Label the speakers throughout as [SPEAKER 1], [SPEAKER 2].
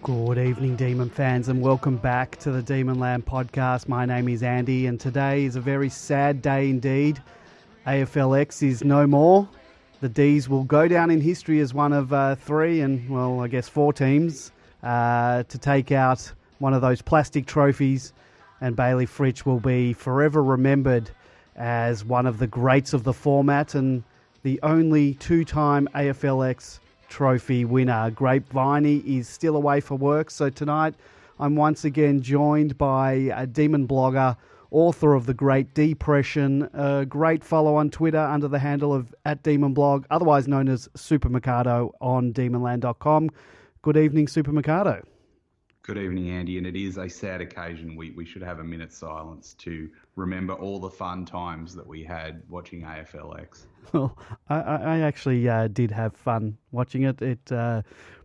[SPEAKER 1] Good evening, Demon fans, and welcome back to the Demon Land podcast. My name is Andy, and today is a very sad day indeed. AFLX is no more. The D's will go down in history as one of three and, well, I guess four teams to take out one of those plastic trophies, and Bailey Fritsch will be forever remembered as one of the greats of the format and the only two-time AFLX trophy winner. Grapeviney is still away for work, so tonight I'm once again joined by a Demon blogger, author of The Great Depression, a great follow on Twitter under the handle of @DemonBlog, otherwise known as Super Mikado on demonland.com. Good evening, Super Mikado.
[SPEAKER 2] Good evening, Andy, and it is a sad occasion. We should have a minute's silence to remember all the fun times that we had watching AFLX.
[SPEAKER 1] Well, I actually did have fun watching it. It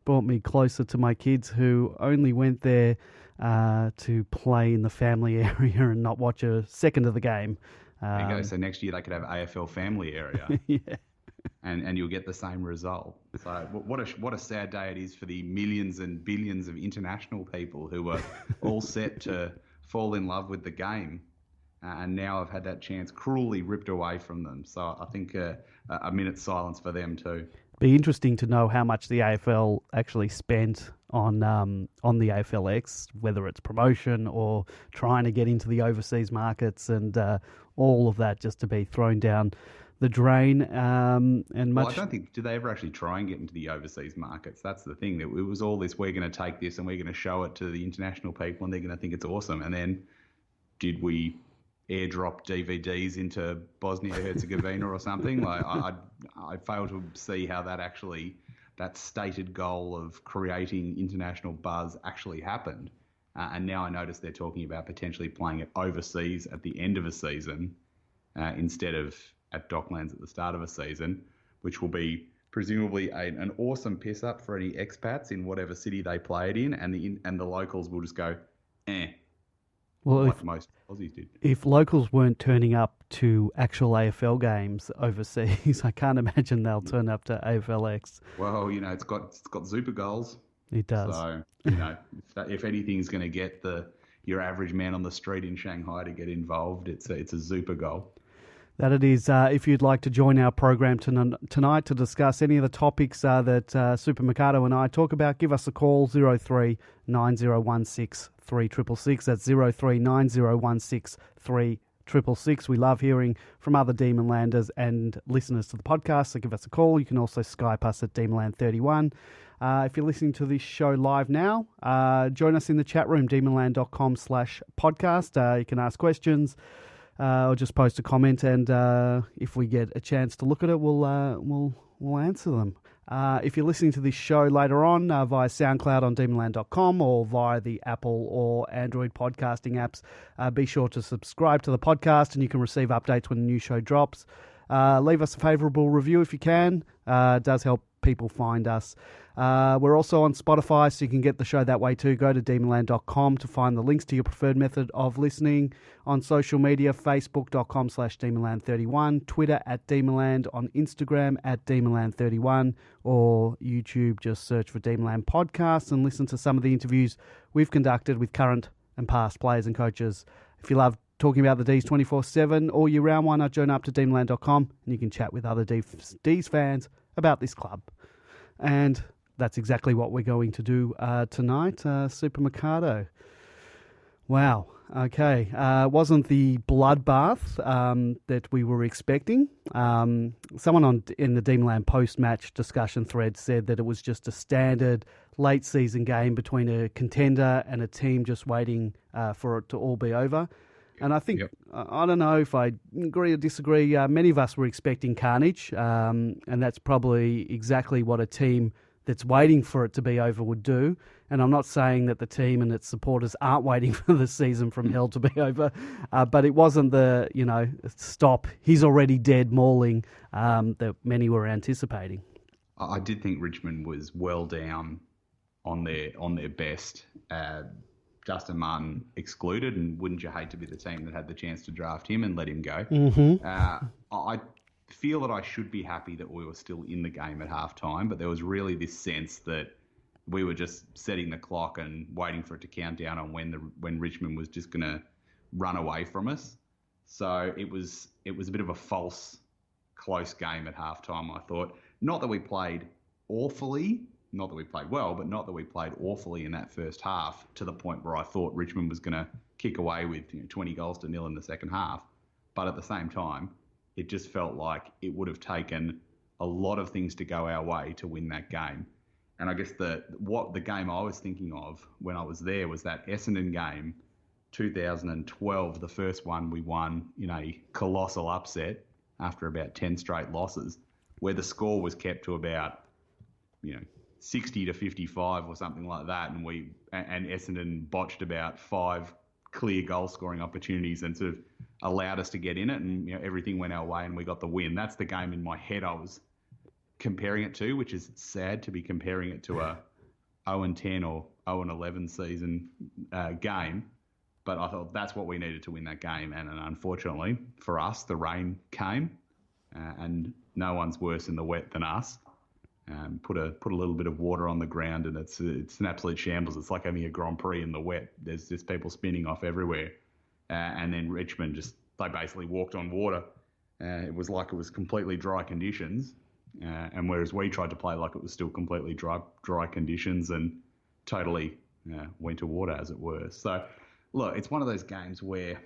[SPEAKER 1] brought me closer to my kids, who only went there to play in the family area and not watch a second of the game.
[SPEAKER 2] There you go. So next year they could have AFL family area.
[SPEAKER 1] Yeah.
[SPEAKER 2] And you'll get the same result. So what a sad day it is for the millions and billions of international people who were all set to fall in love with the game, and now have had that chance cruelly ripped away from them. So I think a minute's silence for them too.
[SPEAKER 1] Be interesting to know how much the AFL actually spent on the AFLX, whether it's promotion or trying to get into the overseas markets, and all of that just to be thrown down the drain. And much.
[SPEAKER 2] Well, I don't think, do they ever actually try and get into the overseas markets? That's the thing. It was all this, we're going to take this and we're going to show it to the international people and they're going to think it's awesome. And then did we airdrop DVDs into Bosnia-Herzegovina or something? Like I fail to see how that stated goal of creating international buzz actually happened. And now I notice they're talking about potentially playing it overseas at the end of a season instead of at Docklands at the start of a season, which will be presumably an awesome piss up for any expats in whatever city they play it in, and the locals will just go,
[SPEAKER 1] Well,
[SPEAKER 2] like most Aussies did.
[SPEAKER 1] If locals weren't turning up to actual AFL games overseas, I can't imagine they'll turn up to AFLX.
[SPEAKER 2] Well, it's got super goals.
[SPEAKER 1] It does.
[SPEAKER 2] So if anything's going to get your average man on the street in Shanghai to get involved, it's a super goal.
[SPEAKER 1] That it is. If you'd like to join our program tonight to discuss any of the topics that Super Mikado and I talk about, give us a call, 03 9016 3666. That's 03 9016 3666. We love hearing from other Demonlanders and listeners to the podcast, so give us a call. You can also Skype us at Demonland31. If you're listening to this show live now, join us in the chat room, demonland.com/podcast. You can ask questions. Or just post a comment, and if we get a chance to look at it, we'll answer them. If you're listening to this show later on via SoundCloud on demonland.com or via the Apple or Android podcasting apps, be sure to subscribe to the podcast, and you can receive updates when a new show drops. Leave us a favourable review if you can. It does help people find us. We're also on Spotify, so you can get the show that way too. Go to demonland.com to find the links to your preferred method of listening. On social media, facebook.com/demonland31, Twitter @demonland, on Instagram @demonland31, or YouTube, just search for Demonland Podcasts and listen to some of the interviews we've conducted with current and past players and coaches. If you love talking about the D's 24/7 all year round, why not join up to demonland.com and you can chat with other D's fans about this club. And that's exactly what we're going to do tonight, Super Mikado. Wow. Okay. Wasn't the bloodbath that we were expecting. Someone in the Demonland post-match discussion thread said that it was just a standard late season game between a contender and a team just waiting for it to all be over. And I think, I don't know if I agree or disagree, many of us were expecting carnage, and that's probably exactly what a team that's waiting for it to be over would do. And I'm not saying that the team and its supporters aren't waiting for the season from hell to be over, but it wasn't the, stop, he's already dead mauling that many were anticipating.
[SPEAKER 2] I did think Richmond was well down on their best. Justin Martin excluded, and wouldn't you hate to be the team that had the chance to draft him and let him go?
[SPEAKER 1] Mm-hmm.
[SPEAKER 2] I feel that I should be happy that we were still in the game at halftime, but there was really this sense that we were just setting the clock and waiting for it to count down on when Richmond was just going to run away from us. So it was a bit of a false close game at halftime, I thought. Not that we played awfully, not that we played well, but not that we played awfully in that first half to the point where I thought Richmond was going to kick away with 20 goals to nil in the second half. But at the same time, it just felt like it would have taken a lot of things to go our way to win that game. And I guess the game I was thinking of when I was there was that Essendon game, 2012, the first one we won in a colossal upset after about 10 straight losses, where the score was kept to about 60 to 55 or something like that, and Essendon botched about 5 clear goal scoring opportunities and sort of allowed us to get in it, and everything went our way and we got the win. That's the game in my head I was comparing it to, which is sad to be comparing it to a 0-10 or 0-11 season game. But I thought that's what we needed to win that game. And unfortunately for us, the rain came, and no one's worse in the wet than us. Put a little bit of water on the ground, and it's an absolute shambles. It's like having a Grand Prix in the wet. There's just people spinning off everywhere. And then Richmond they basically walked on water. It was like it was completely dry conditions. And whereas we tried to play like it was still completely dry conditions and totally winter water, as it were. So, look, it's one of those games where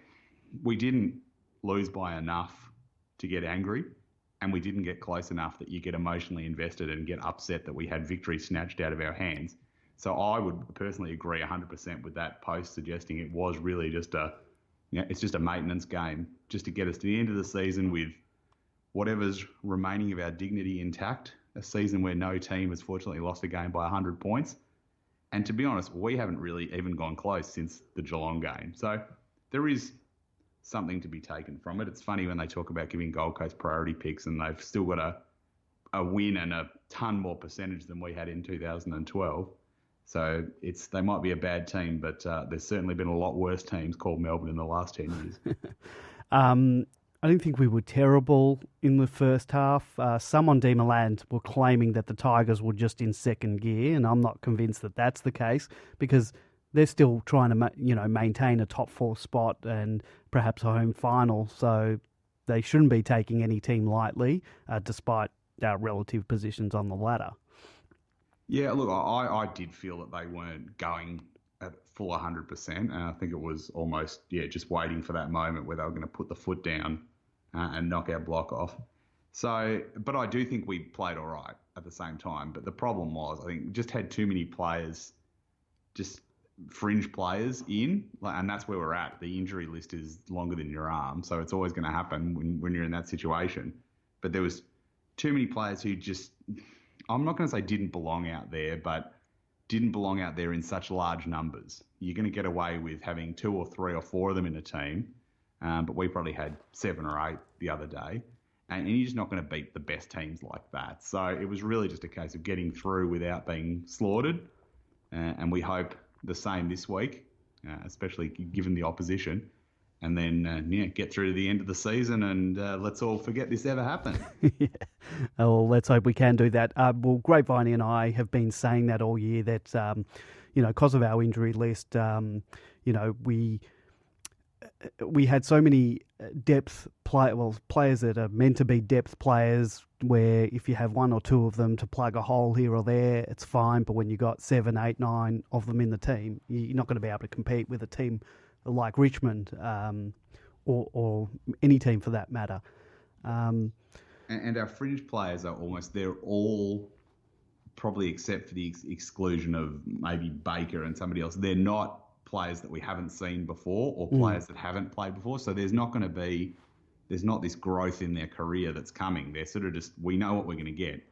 [SPEAKER 2] we didn't lose by enough to get angry, and we didn't get close enough that you get emotionally invested and get upset that we had victory snatched out of our hands. So I would personally agree 100% with that post, suggesting it was really just it's just a maintenance game, just to get us to the end of the season with whatever's remaining of our dignity intact, a season where no team has fortunately lost a game by 100 points. And to be honest, we haven't really even gone close since the Geelong game. So there is something to be taken from it. It's funny when they talk about giving Gold Coast priority picks, and they've still got a win and a ton more percentage than we had in 2012. So they might be a bad team, but there's certainly been a lot worse teams called Melbourne in the last 10 years.
[SPEAKER 1] I don't think we were terrible in the first half. Some on Demerland were claiming that the Tigers were just in second gear, and I'm not convinced that that's the case, because they're still trying to maintain a top 4 spot and perhaps a home final. So they shouldn't be taking any team lightly, despite our relative positions on the ladder.
[SPEAKER 2] Yeah, look, I did feel that they weren't going at full 100%, and I think it was almost just waiting for that moment where they were going to put the foot down and knock our block off. So, but I do think we played all right at the same time. But the problem was, I think we just had too many players, just fringe players in, and that's where we're at. The injury list is longer than your arm, so it's always going to happen when you're in that situation. But there was too many players who just, I'm not going to say didn't belong out there, but didn't belong out there in such large numbers. You're going to get away with having 2 or 3 or 4 of them in a team, but we probably had 7 or 8 the other day, and you're just not going to beat the best teams like that. So it was really just a case of getting through without being slaughtered, and we hope the same this week, especially given the opposition, and then get through to the end of the season, and let's all forget this ever happened.
[SPEAKER 1] Yeah. Well, let's hope we can do that. Well, Grapevine and I have been saying that all year, that because of our injury list, we had so many players that are meant to be depth players, where if you have 1 or 2 of them to plug a hole here or there, it's fine. But when you got 7, 8, 9 of them in the team, you're not going to be able to compete with a team like Richmond, or any team for that matter.
[SPEAKER 2] And our fringe players they're all, probably except for the exclusion of maybe Baker and somebody else, they're not players that we haven't seen before, or players that haven't played before. So there's not this growth in their career that's coming. They're sort of just, we know what we're going to get.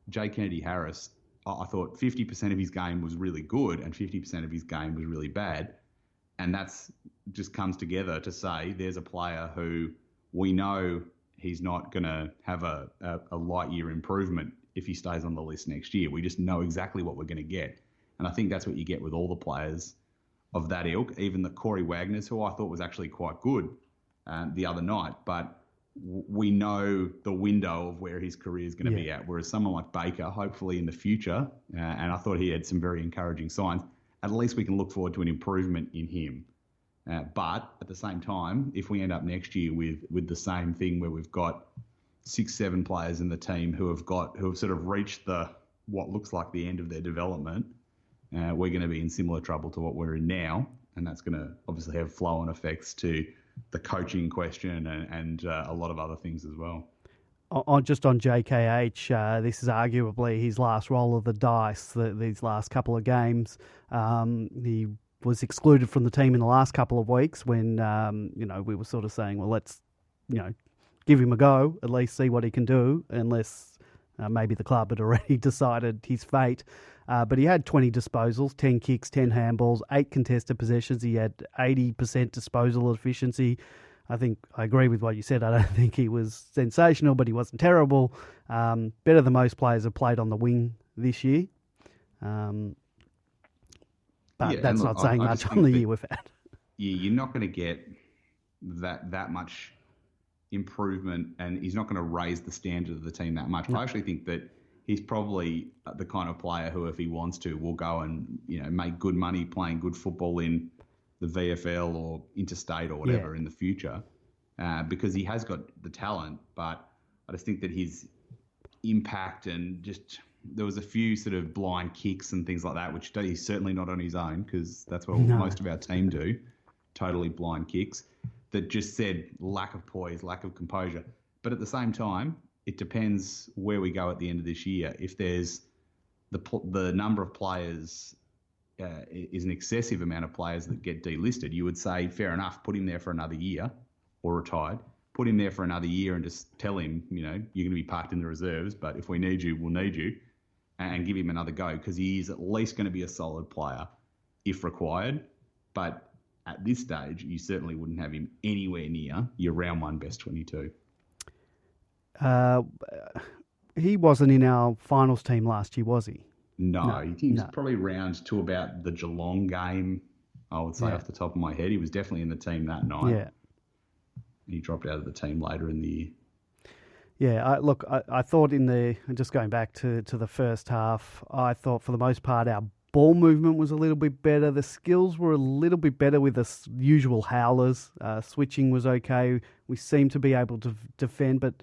[SPEAKER 2] Jay Kennedy Harris, I thought 50% of his game was really good and 50% of his game was really bad. And that's just comes together to say there's a player who we know he's not going to have a light year improvement if he stays on the list next year. We just know exactly what we're going to get. And I think that's what you get with all the players of that ilk, even the Corey Wagners, who I thought was actually quite good the other night. But we know the window of where his career is going to
[SPEAKER 1] Yeah.
[SPEAKER 2] be at. Whereas someone like Baker, hopefully in the future, and I thought he had some very encouraging signs, at least we can look forward to an improvement in him. But at the same time, if we end up next year with the same thing where we've got 6, 7 players in the team who have sort of reached what looks like the end of their development, we're going to be in similar trouble to what we're in now, and that's going to obviously have flow-on effects to the coaching question and a lot of other things as well.
[SPEAKER 1] Just on JKH, this is arguably his last roll of the dice. These last couple of games, he was excluded from the team in the last couple of weeks when we were sort of saying, well, let's give him a go, at least see what he can do, unless maybe the club had already decided his fate. But he had 20 disposals, 10 kicks, 10 handballs, 8 contested possessions. He had 80% disposal efficiency. I think I agree with what you said. I don't think he was sensational, but he wasn't terrible. Better than most players have played on the wing this year. But that's not saying much on the year we've had.
[SPEAKER 2] Yeah, you're not going to get that much improvement, and he's not going to raise the standard of the team that much. No. I actually think that he's probably the kind of player who, if he wants to, will go and make good money playing good football in the VFL or interstate or whatever in the future, because he has got the talent. But I just think that his impact and just there was a few sort of blind kicks and things like that, which he's certainly not on his own, because that's what most of our team do, totally blind kicks, that just said lack of poise, lack of composure. But at the same time, it depends where we go at the end of this year. If there's the number of players is an excessive amount of players that get delisted, you would say, fair enough, put him there for another year or retired. Put him there for another year and just tell him, you're going to be parked in the reserves, but if we need you, we'll need you, and give him another go, because he is at least going to be a solid player if required. But at this stage, you certainly wouldn't have him anywhere near your round 1 best 22.
[SPEAKER 1] He wasn't in our finals team last year, was he?
[SPEAKER 2] No. He was probably round to about the Geelong game, I would say, off the top of my head. He was definitely in the team that night.
[SPEAKER 1] Yeah.
[SPEAKER 2] He dropped out of the team later in the year.
[SPEAKER 1] Yeah, I thought just going back to the first half, I thought for the most part our ball movement was a little bit better. The skills were a little bit better with the usual howlers. Switching was okay. We seemed to be able to defend, but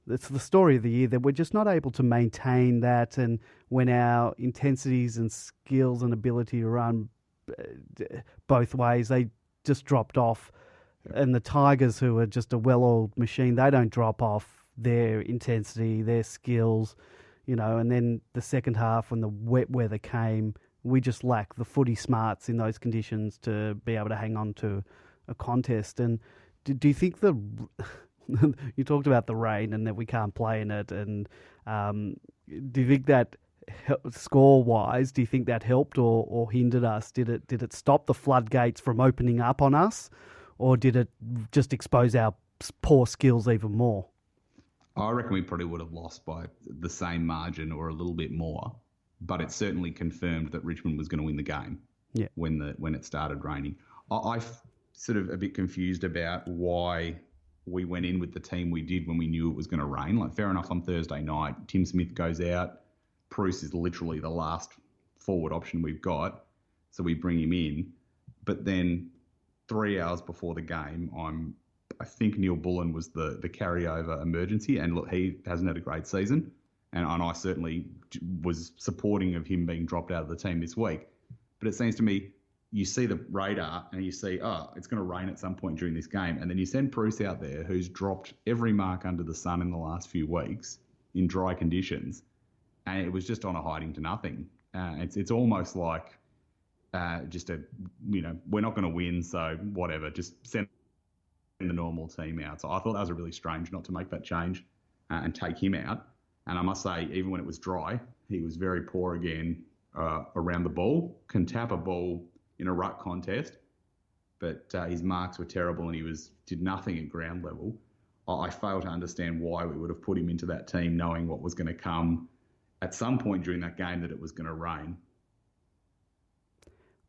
[SPEAKER 1] it's the story of the year that we're just not able to maintain that. And when our intensities and skills and ability to run both ways, they just dropped off. And the Tigers, who are just a well-oiled machine, they don't drop off their intensity, their skills, and then the second half when the wet weather came, we just lack the footy smarts in those conditions to be able to hang on to a contest. And do you think you talked about the rain and that we can't play in it, and do you think that score-wise, do you think that helped or hindered us? Did it stop the floodgates from opening up on us, or did it just expose our poor skills even more?
[SPEAKER 2] I reckon we probably would have lost by the same margin or a little bit more, but it certainly confirmed that Richmond was going to win the game when it started raining. I'm sort of a bit confused about why we went in with the team we did when we knew it was going to rain. Like, fair enough, on Thursday night, Tim Smith goes out. Bruce is literally the last forward option we've got, so we bring him in. But then 3 hours before the game, I think Neil Bullen was the carryover emergency, and look, he hasn't had a great season, and I certainly was supporting of him being dropped out of the team this week. But it seems to me, you see the radar and you see, it's going to rain at some point during this game, and then you send Bruce out there, who's dropped every mark under the sun in the last few weeks in dry conditions, and it was just on a hiding to nothing. It's almost like we're not going to win, so whatever, just send the normal team out. So I thought that was really strange not to make that change and take him out. And I must say, even when it was dry, he was very poor again around the ball. Can tap a ball in a ruck contest, but his marks were terrible and he did nothing at ground level. I fail to understand why we would have put him into that team knowing what was going to come at some point during that game, that it was going to rain.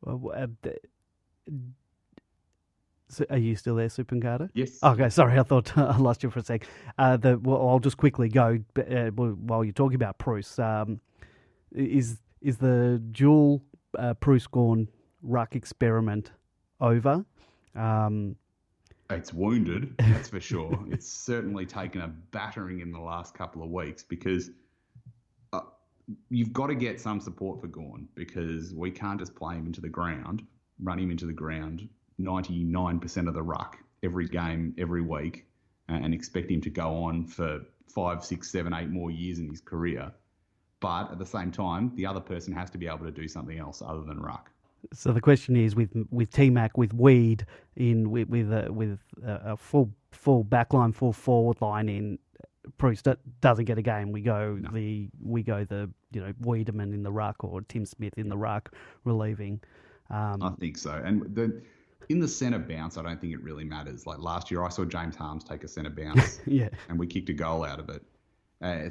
[SPEAKER 1] Well, So are you still there, Supercardo?
[SPEAKER 2] Yes.
[SPEAKER 1] Okay, sorry, I thought I lost you for a sec. I'll just quickly go while you're talking about Bruce. Is the dual Bruce Gawn ruck experiment over?
[SPEAKER 2] It's wounded, that's for sure. It's certainly taken a battering in the last couple of weeks because you've got to get some support for Gawn because we can't just play him into the ground, run him into the ground 99% of the ruck every game, every week, and expect him to go on for 5, 6, 7, 8 more years in his career. But at the same time, the other person has to be able to do something else other than ruck.
[SPEAKER 1] So the question is, with T-Mac, with Weed in with a full backline, full forward line in, Bruce doesn't get a game. We go the Wiedemann in the ruck or Tim Smith in the ruck relieving.
[SPEAKER 2] I think so. And in the centre bounce, I don't think it really matters. Like last year, I saw James Harmes take a centre bounce,
[SPEAKER 1] yeah,
[SPEAKER 2] and we kicked a goal out of it.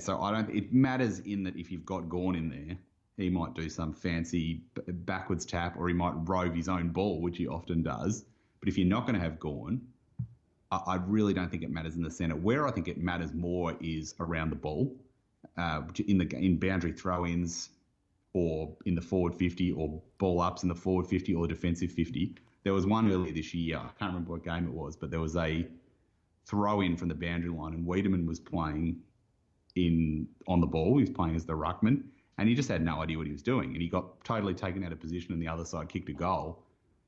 [SPEAKER 2] So I don't. It matters in that if you've got Gawn in there, he might do some fancy backwards tap, or he might rove his own ball, which he often does. But if you're not going to have Gawn, I really don't think it matters in the centre. Where I think it matters more is around the ball, in boundary throw-ins, or in the forward 50, or ball ups in the forward 50 or defensive 50. There was one earlier this year. I can't remember what game it was, but there was a throw-in from the boundary line, and Wiedemann was playing on the ball. He was playing as the ruckman, and he just had no idea what he was doing, and he got totally taken out of position, and the other side kicked a goal.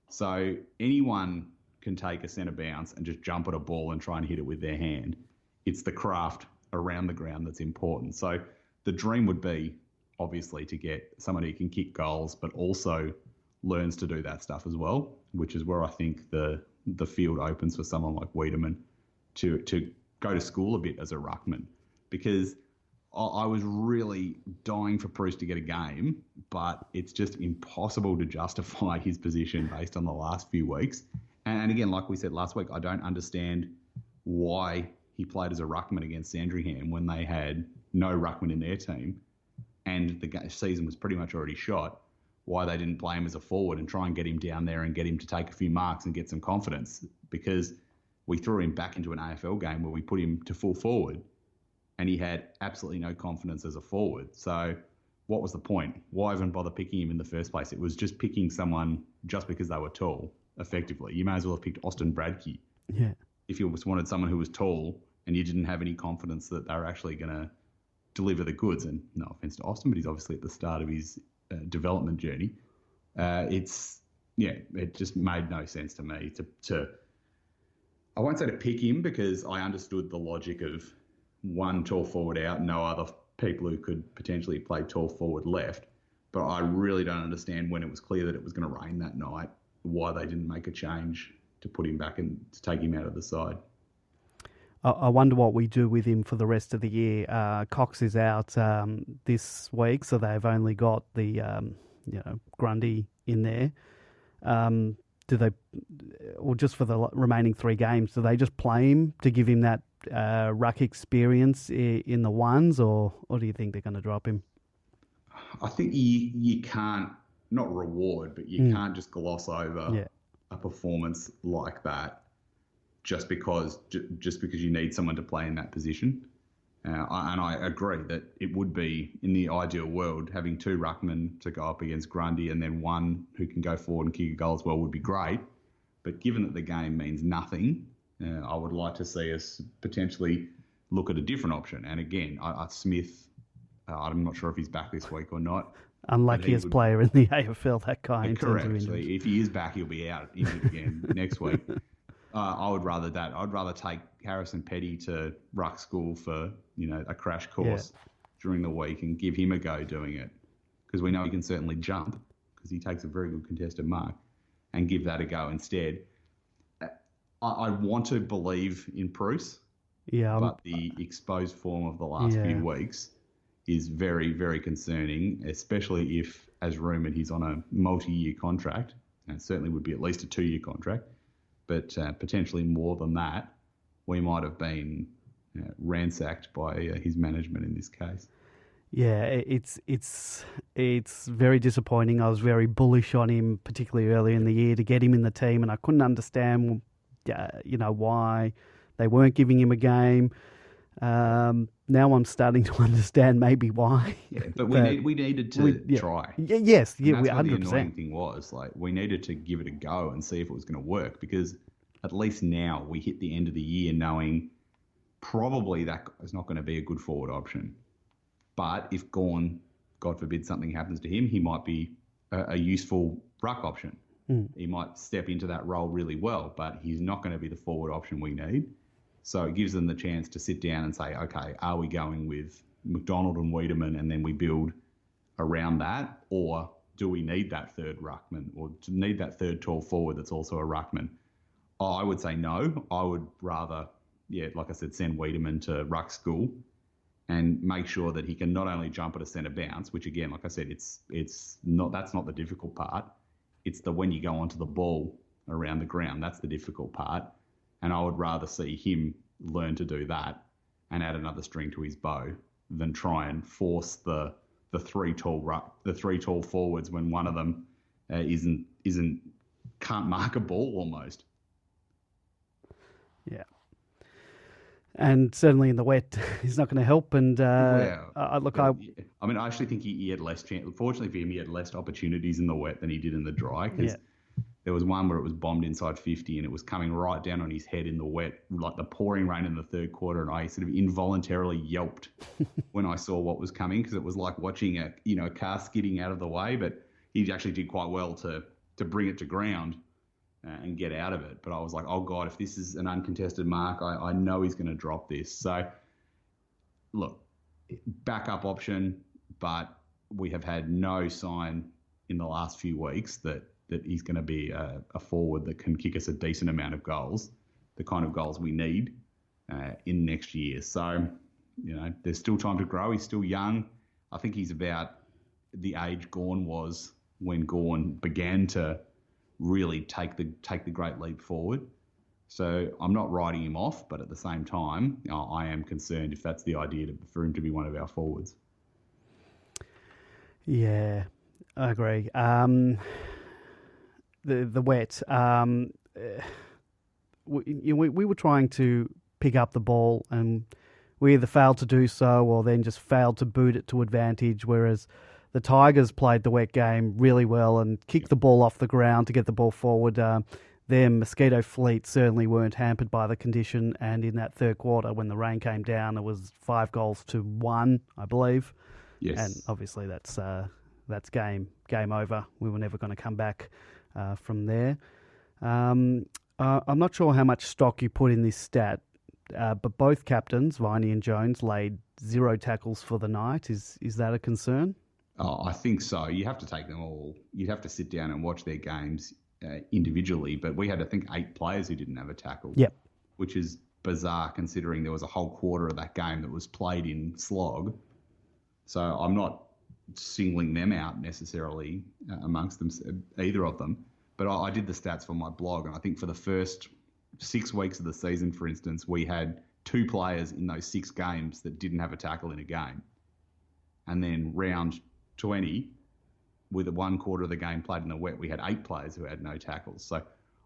[SPEAKER 2] So anyone can take a centre bounce and just jump at a ball and try and hit it with their hand. It's the craft around the ground that's important. So the dream would be, obviously, to get someone who can kick goals, but also learns to do that stuff as well, which is where I think the field opens for someone like Wiedemann to go to school a bit as a ruckman, because I was really dying for Bruce to get a game, but it's just impossible to justify his position based on the last few weeks. And again, like we said last week, I don't understand why he played as a ruckman against Sandringham when they had no ruckman in their team and the season was pretty much already shot, why they didn't play him as a forward and try and get him down there and get him to take a few marks and get some confidence, because we threw him back into an AFL game where we put him to full forward and he had absolutely no confidence as a forward. So what was the point? Why even bother picking him in the first place? It was just picking someone just because they were tall, effectively. You may as well have picked Austin Bradkey.
[SPEAKER 1] Yeah.
[SPEAKER 2] If you just wanted someone who was tall and you didn't have any confidence that they were actually going to deliver the goods, and no offence to Austin, but he's obviously at the start of his development journey. It just made no sense to me to I won't say to pick him, because I understood the logic of one tall forward out, no other people who could potentially play tall forward left. But I really don't understand, when it was clear that it was going to rain that night, why they didn't make a change to put him back and to take him out of the side.
[SPEAKER 1] I wonder what we do with him for the rest of the year. Cox is out this week, so they've only got the Grundy in there. Do they, or just for the remaining 3 games, do they just play him to give him that ruck experience in the ones, or do you think they're going to drop him?
[SPEAKER 2] I think you can't, not reward, but you can't just gloss over a performance like that just because you need someone to play in that position. And I agree that it would be, in the ideal world, having 2 ruckmen to go up against Grundy and then one who can go forward and kick a goal as well would be great. But given that the game means nothing, I would like to see us potentially look at a different option. And again, Smith, I'm not sure if he's back this week or not.
[SPEAKER 1] Unluckiest player in the AFL, that guy. In
[SPEAKER 2] correct.
[SPEAKER 1] Terms of
[SPEAKER 2] So if he is back, he'll be out injured again next week. I would rather that. I'd rather take Harrison Petty to ruck school for a crash course during the week and give him a go doing it, because we know he can certainly jump, because he takes a very good contested mark, and give that a go instead. I want to believe in Bruce, but the exposed form of the last few weeks is very, very concerning, especially if, as rumoured, he's on a multi-year contract, and it certainly would be at least a 2-year contract, but potentially more than that. We might have been ransacked by his management in this case.
[SPEAKER 1] Yeah, it's very disappointing. I was very bullish on him, particularly early in the year, to get him in the team, and I couldn't understand why they weren't giving him a game. Now I'm starting to understand maybe why.
[SPEAKER 2] Yeah, but we needed to try.
[SPEAKER 1] Yes,
[SPEAKER 2] and that's
[SPEAKER 1] we
[SPEAKER 2] what
[SPEAKER 1] 100%.
[SPEAKER 2] the annoying thing was. Like, we needed to give it a go and see if it was going to work, because at least now we hit the end of the year knowing probably that is not going to be a good forward option. But if Gawn, God forbid something happens to him, he might be a useful ruck option. He might step into that role really well, but he's not going to be the forward option we need. So it gives them the chance to sit down and say, okay, are we going with McDonald and Wiedemann and then we build around that? Or do we need that third ruckman, or to need that third tall forward that's also a ruckman? Oh, I would say no. I would rather, like I said, send Wiedemann to ruck school and make sure that he can not only jump at a centre bounce, which again, like I said, it's not, that's not the difficult part. It's the when you go onto the ball around the ground, that's the difficult part. And I would rather see him learn to do that and add another string to his bow than try and force the three tall forwards when one of them can't mark a ball almost.
[SPEAKER 1] Yeah. And certainly in the wet, he's not going to help. And I actually think he had less chance. Fortunately for him, he had less opportunities in the wet than he did in the dry, because there was one where it was bombed inside 50 and it was coming right down on his head in the wet, like the pouring rain in the third quarter. And I sort of involuntarily yelped when I saw what was coming, because it was like watching a car skidding out of the way. But he actually did quite well to bring it to ground and get out of it. But I was like, oh God, if this is an uncontested mark, I know he's going to drop this. So look, backup option, but we have had no sign in the last few weeks that he's going to be a forward that can kick us a decent amount of goals, the kind of goals we need in next year. So, there's still time to grow. He's still young. I think he's about the age Gawn was when Gawn began to really take the great leap forward. So I'm not writing him off, but at the same time, I am concerned if that's the idea for him to be one of our forwards. Yeah, I agree. The wet. We were trying to pick up the ball, and we either failed to do so or then just failed to boot it to advantage, whereas the Tigers played the wet game really well and kicked the ball off the ground to get the ball forward. Their Mosquito fleet certainly weren't hampered by the condition, and in that third quarter, when the rain came down, it was 5-1, I believe.
[SPEAKER 2] Yes.
[SPEAKER 1] And obviously that's game over. We were never going to come back from there. I'm not sure how much stock you put in this stat, but both captains, Viney and Jones, laid 0 tackles for the night. Is that a concern?
[SPEAKER 2] Oh, I think so. You have to take them all. You'd have to sit down and watch their games individually. But we had, I think, 8 players who didn't have a tackle.
[SPEAKER 1] Yep.
[SPEAKER 2] Which is bizarre considering there was a whole quarter of that game that was played in slog. So I'm not singling them out necessarily amongst them, either of them. But I did the stats for my blog, and I think for the first 6 weeks of the season, for instance, we had 2 players in those 6 games that didn't have a tackle in a game. And then round 20, with one quarter of the game played in the wet, we had 8 players who had no tackles. So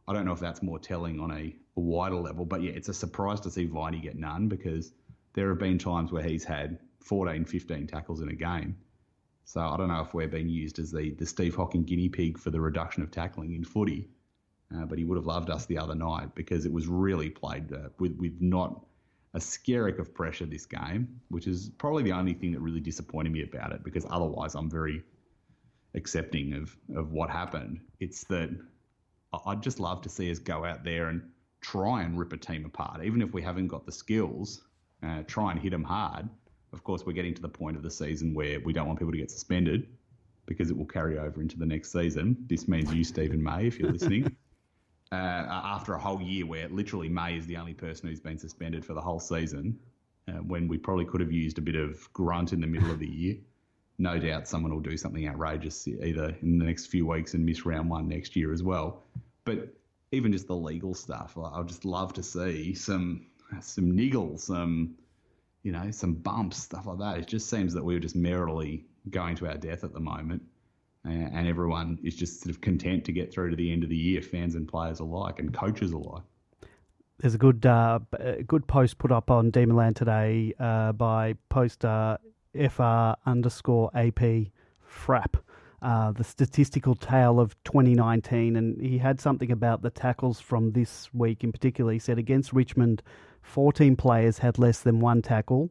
[SPEAKER 2] I don't know if that's more telling on a wider level. But yeah, it's a surprise to see Viney get none, because there have been times where he's had 14, 15 tackles in a game. So I don't know if we're being used as the Steve Hocking guinea pig for the reduction of tackling in footy. But he would have loved us the other night, because it was really played with not a skerrick of pressure this game, which is probably the only thing that really disappointed me about it, because otherwise I'm very accepting of what happened. It's that I'd just love to see us go out there and try and rip a team apart, even if we haven't got the skills, try and hit them hard. Of course, we're getting to the point of the season where we don't want people to get suspended, because it will carry over into the next season. This means you, Stephen May, if you're listening. After a whole year where literally May is the only person who's been suspended for the whole season, when we probably could have used a bit of grunt in the middle of the year. No doubt someone will do something outrageous either in the next few weeks and miss round 1 next year as well. But even just the legal stuff, I'd just love to see some niggles, some bumps, stuff like that. It just seems that we're just merrily going to our death at the moment. And everyone is just sort of content to get through to the end of the year, fans and players alike, and coaches alike.
[SPEAKER 1] There's a good post put up on Demonland today by poster FR_AP Frap, the statistical tale of 2019, and he had something about the tackles from this week in particular. He said against Richmond, 14 players had less than one tackle.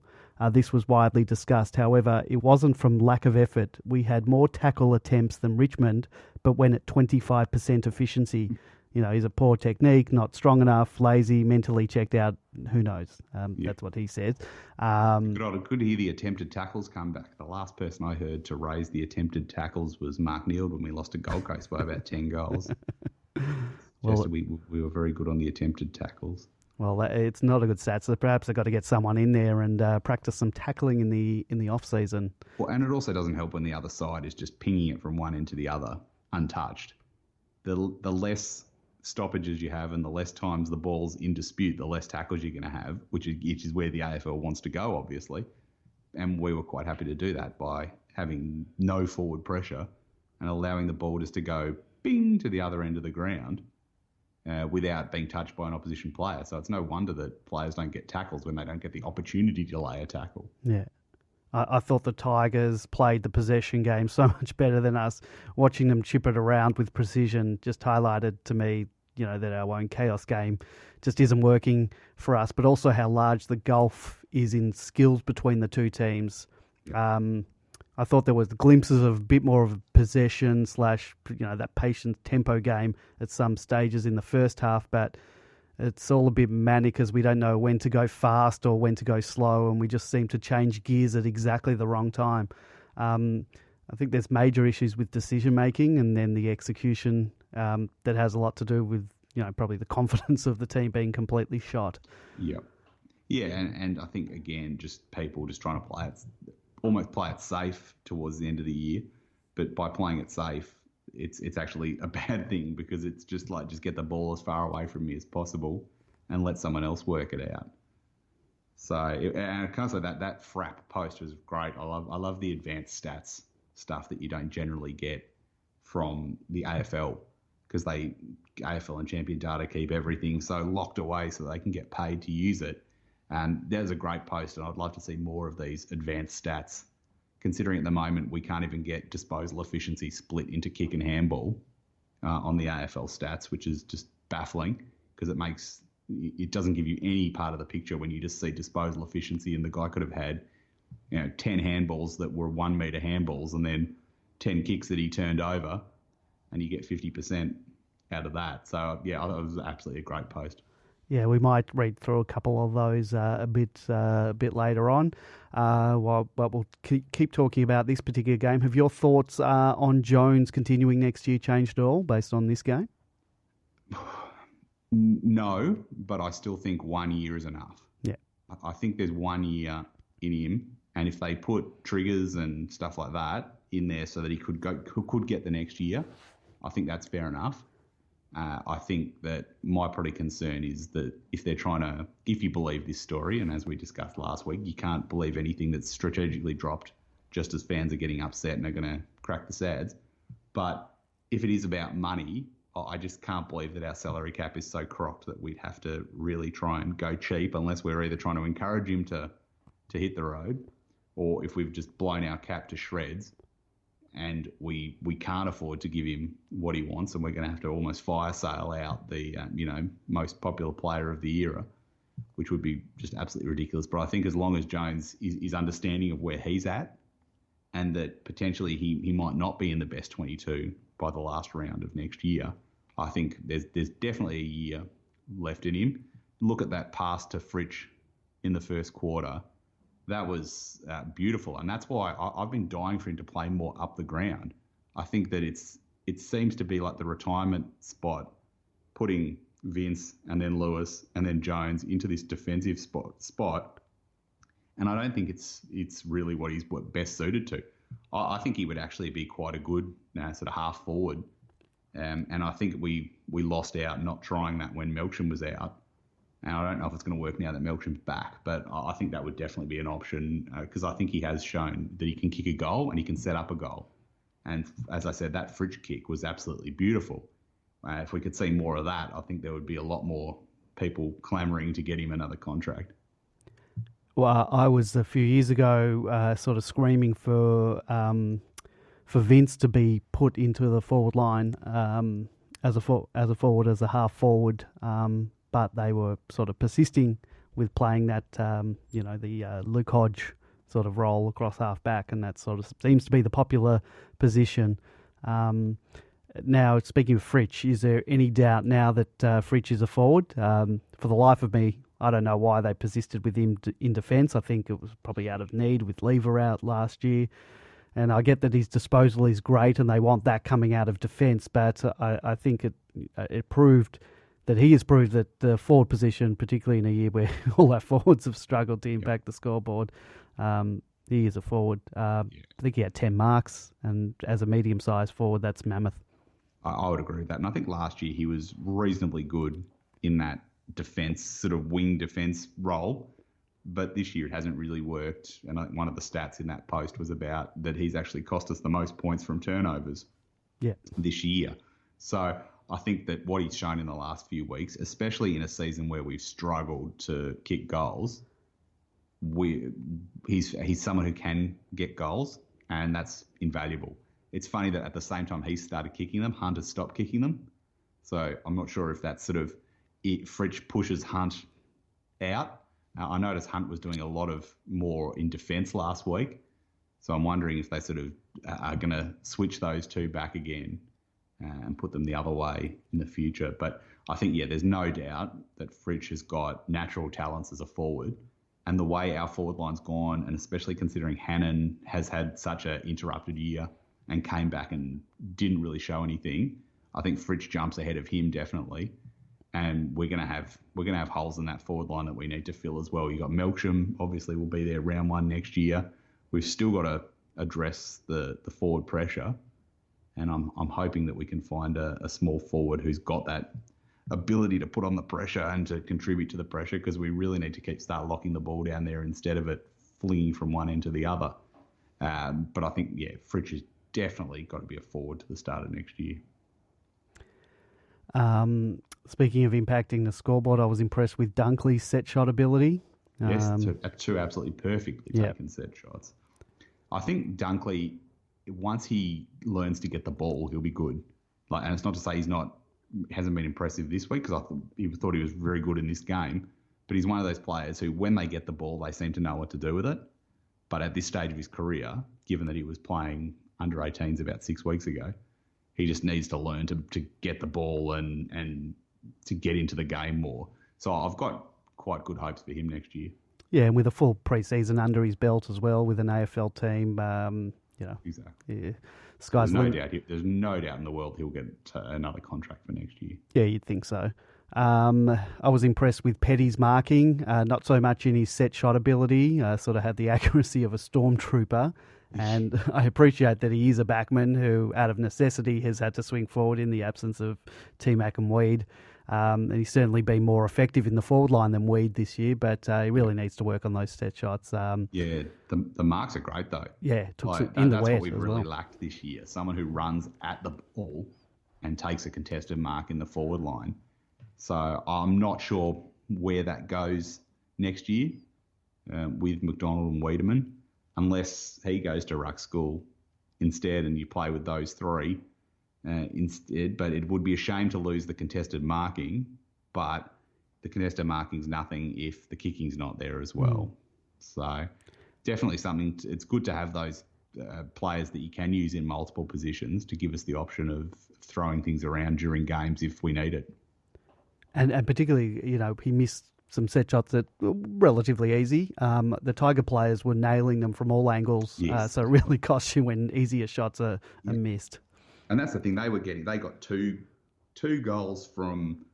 [SPEAKER 1] This was widely discussed. However, it wasn't from lack of effort. We had more tackle attempts than Richmond, but went at 25% efficiency. Is it poor technique, not strong enough, lazy, mentally checked out? Who knows? That's what he says.
[SPEAKER 2] Good to hear the attempted tackles come back. The last person I heard to raise the attempted tackles was Mark Neeld when we lost to Gold Coast by about 10 goals. We were very good on the attempted tackles.
[SPEAKER 1] Well, it's not a good stat, so perhaps they've got to get someone in there and practice some tackling in the off-season.
[SPEAKER 2] Well, and it also doesn't help when the other side is just pinging it from one end to the other, untouched. The less stoppages you have and the less times the ball's in dispute, the less tackles you're going to have, which is where the AFL wants to go, obviously. And we were quite happy to do that by having no forward pressure and allowing the ball just to go bing to the other end of the ground. Without being touched by an opposition player. So it's no wonder that players don't get tackles when they don't get the opportunity to lay a tackle.
[SPEAKER 1] Yeah. I thought the Tigers played the possession game so much better than us. Watching them chip it around with precision just highlighted to me, that our own chaos game just isn't working for us, but also how large the gulf is in skills between the two teams. Yeah. I thought there was glimpses of a bit more of a possession / that patient tempo game at some stages in the first half, but it's all a bit manic as we don't know when to go fast or when to go slow, and we just seem to change gears at exactly the wrong time. I think there's major issues with decision making and then the execution that has a lot to do with probably the confidence of the team being completely shot.
[SPEAKER 2] Yeah, and I think again just people just trying to almost play it safe towards the end of the year, but by playing it safe, it's actually a bad thing because it's just get the ball as far away from me as possible and let someone else work it out. So, and I can't say that Frap post was great. I love the advanced stats stuff that you don't generally get from the AFL because AFL and Champion Data keep everything so locked away so they can get paid to use it. And there's a great post, and I'd love to see more of these advanced stats, considering at the moment we can't even get disposal efficiency split into kick and handball on the AFL stats, which is just baffling because it doesn't give you any part of the picture when you just see disposal efficiency and the guy could have had 10 handballs that were 1 metre handballs and then 10 kicks that he turned over and you get 50% out of that. So, yeah, I thought it was absolutely a great post.
[SPEAKER 1] Yeah, we might read through a couple of those a bit later on. But we'll keep talking about this particular game. Have your thoughts on Jones continuing next year changed at all based on this game?
[SPEAKER 2] No, but I still think 1 year is enough.
[SPEAKER 1] Yeah,
[SPEAKER 2] I think there's 1 year in him, and if they put triggers and stuff like that in there so that he could get the next year, I think that's fair enough. I think that my probably concern is that if you believe this story, and as we discussed last week, you can't believe anything that's strategically dropped just as fans are getting upset and are going to crack the sads. But if it is about money, I just can't believe that our salary cap is so crocked that we'd have to really try and go cheap unless we're either trying to encourage him to hit the road or if we've just blown our cap to shreds and we can't afford to give him what he wants, and we're going to have to almost fire sale out the most popular player of the era, which would be just absolutely ridiculous. But I think as long as Jones is understanding of where he's at, and that potentially he might not be in the best 22 by the last round of next year, I think there's definitely a year left in him. Look at that pass to Fritsch in the first quarter. That was beautiful, and that's why I've been dying for him to play more up the ground. I think that it seems to be like the retirement spot, putting Vince and then Lewis and then Jones into this defensive spot, and I don't think it's really what he's best suited to. I think he would actually be quite a good sort of half forward, and I think we lost out not trying that when Melksham was out. And I don't know if it's going to work now that Melksham's back, but I think that would definitely be an option because I think he has shown that he can kick a goal and he can set up a goal. And as I said, that Fritsch kick was absolutely beautiful. If we could see more of that, I think there would be a lot more people clamouring to get him another contract.
[SPEAKER 1] Well, I was a few years ago sort of screaming for Vince to be put into the forward line as a forward, as a half forward, but they were sort of persisting with playing that the Luke Hodge sort of role across half back, and that sort of seems to be the popular position. Now, speaking of Fritsch, is there any doubt now that Fritsch is a forward? For the life of me, I don't know why they persisted with him in defence. I think it was probably out of need with Lever out last year. And I get that his disposal is great and they want that coming out of defence, but I think it proved that he has proved that the forward position, particularly in a year where all our forwards have struggled to impact the scoreboard, he is a forward. I think he had 10 marks, and as a medium-sized forward, that's mammoth.
[SPEAKER 2] I would agree with that. And I think last year he was reasonably good in that defence, sort of wing defence role. But this year it hasn't really worked. And one of the stats in that post was about that he's actually cost us the most points from turnovers this year. So I think that what he's shown in the last few weeks, especially in a season where we've struggled to kick goals, he's someone who can get goals, and that's invaluable. It's funny that at the same time he started kicking them, Hunt has stopped kicking them. So I'm not sure if that's sort of Fritsch pushes Hunt out. I noticed Hunt was doing a lot of more in defence last week. So I'm wondering if they sort of are going to switch those two back again and put them the other way in the future. But I think, there's no doubt that Fritsch has got natural talents as a forward. And the way our forward line's gone, and especially considering Hannon has had such an interrupted year and came back and didn't really show anything, I think Fritsch jumps ahead of him definitely. And we're gonna have holes in that forward line that we need to fill as well. You got Melksham, obviously will be there round one next year. We've still got to address the forward pressure, and I'm hoping that we can find a small forward who's got that ability to put on the pressure and to contribute to the pressure, because we really need to start locking the ball down there instead of it flinging from one end to the other. But I think Fritsch has definitely got to be a forward to the start of next year.
[SPEAKER 1] Speaking of impacting the scoreboard, I was impressed with Dunkley's set shot ability.
[SPEAKER 2] Yes, two absolutely perfectly taken set shots. I think Dunkley, once he learns to get the ball, he'll be good. And it's not to say hasn't been impressive this week, because I thought he was very good in this game. But he's one of those players who, when they get the ball, they seem to know what to do with it. But at this stage of his career, given that he was playing under 18s about 6 weeks ago, he just needs to learn to get the ball and to get into the game more. So I've got quite good hopes for him next year. Yeah,
[SPEAKER 1] and with a full pre-season under his belt as well, with an AFL team,
[SPEAKER 2] Exactly.
[SPEAKER 1] Yeah,
[SPEAKER 2] there's no doubt in the world he'll get another contract for next year.
[SPEAKER 1] Yeah, you'd think so. I was impressed with Petty's marking, not so much in his set shot ability, sort of had the accuracy of a stormtrooper. And I appreciate that he is a backman who, out of necessity, has had to swing forward in the absence of T-Mac and Weed. And he's certainly been more effective in the forward line than Weed this year, but he really needs to work on those set shots.
[SPEAKER 2] The marks are great, though.
[SPEAKER 1] Yeah,
[SPEAKER 2] that's what we've really lacked this year. Someone who runs at the ball and takes a contested mark in the forward line. So I'm not sure where that goes next year with McDonald and Wiedemann, unless he goes to ruck school instead and you play with those three instead. But it would be a shame to lose the contested marking, but the contested marking's nothing if the kicking's not there as well. So definitely something, it's good to have those players that you can use in multiple positions to give us the option of throwing things around during games if we need it.
[SPEAKER 1] And particularly, he missed some set shots that were relatively easy. The Tiger players were nailing them from all angles, so it really costs you when easier shots are missed.
[SPEAKER 2] And that's the thing they got two goals from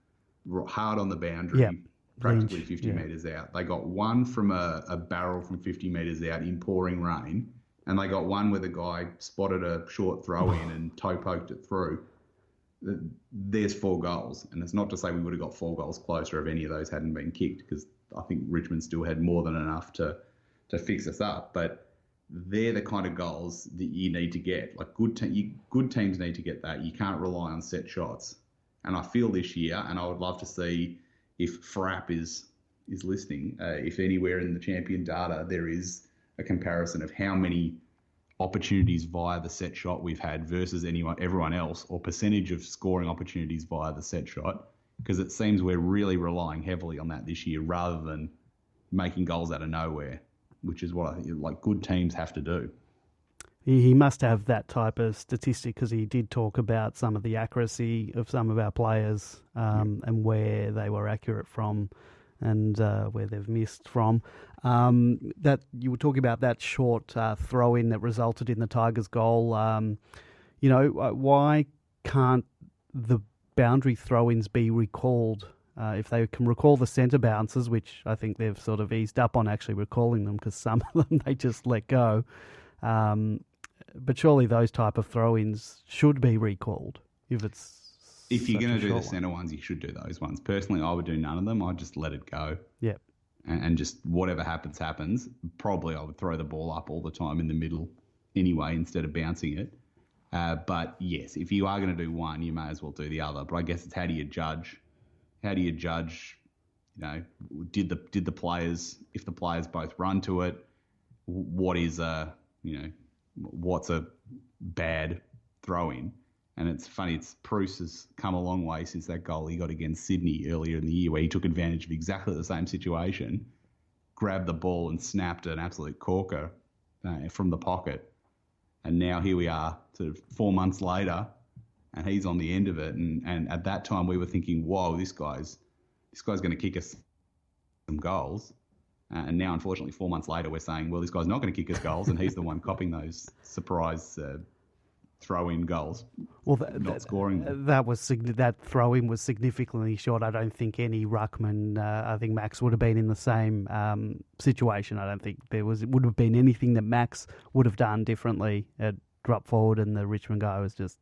[SPEAKER 2] hard on the boundary, practically 50 metres out. They got one from a barrel from 50 metres out in pouring rain, and they got one where the guy spotted a short throw in and toe poked it through. There's 4 goals, and it's not to say we would have got 4 goals closer if any of those hadn't been kicked, because I think Richmond still had more than enough to fix us up. But they're the kind of goals that you need to get. Like good teams need to get that. You can't rely on set shots. And I feel this year, and I would love to see if Frapp is listening, if anywhere in the champion data there is a comparison of how many opportunities via the set shot we've had versus everyone else, or percentage of scoring opportunities via the set shot, because it seems we're really relying heavily on that this year rather than making goals out of nowhere, which is what good teams have to do.
[SPEAKER 1] He must have that type of statistic, because he did talk about some of the accuracy of some of our players and where they were accurate from and where they've missed from. That you were talking about that short throw-in that resulted in the Tigers' goal. Why can't the boundary throw-ins be recalled? If they can recall the centre bounces, which I think they've sort of eased up on actually recalling them, because some of them they just let go. But surely those type of throw-ins should be recalled if
[SPEAKER 2] you're going to do the centre ones, you should do those ones. Personally, I would do none of them. I'd just let it go.
[SPEAKER 1] Yeah.
[SPEAKER 2] And just whatever happens. Probably I would throw the ball up all the time in the middle anyway instead of bouncing it. But yes, if you are going to do one, you may as well do the other. But I guess it's how do you judge? Did the players, if the players both run to it, what's a bad throw-in? And it's funny, Bruce has come a long way since that goal he got against Sydney earlier in the year, where he took advantage of exactly the same situation, grabbed the ball and snapped an absolute corker from the pocket. And now here we are, sort of 4 months later, and he's on the end of it. And at that time we were thinking, whoa, this guy's going to kick us some goals. And now, unfortunately, 4 months later, we're saying, well, this guy's not going to kick us goals, and he's the one copping those surprise throw-in goals. Well, not scoring them.
[SPEAKER 1] That throw-in was significantly short. I don't think any ruckman. I think Max would have been in the same situation. I don't think would have been anything that Max would have done differently at drop forward, and the Richmond guy was just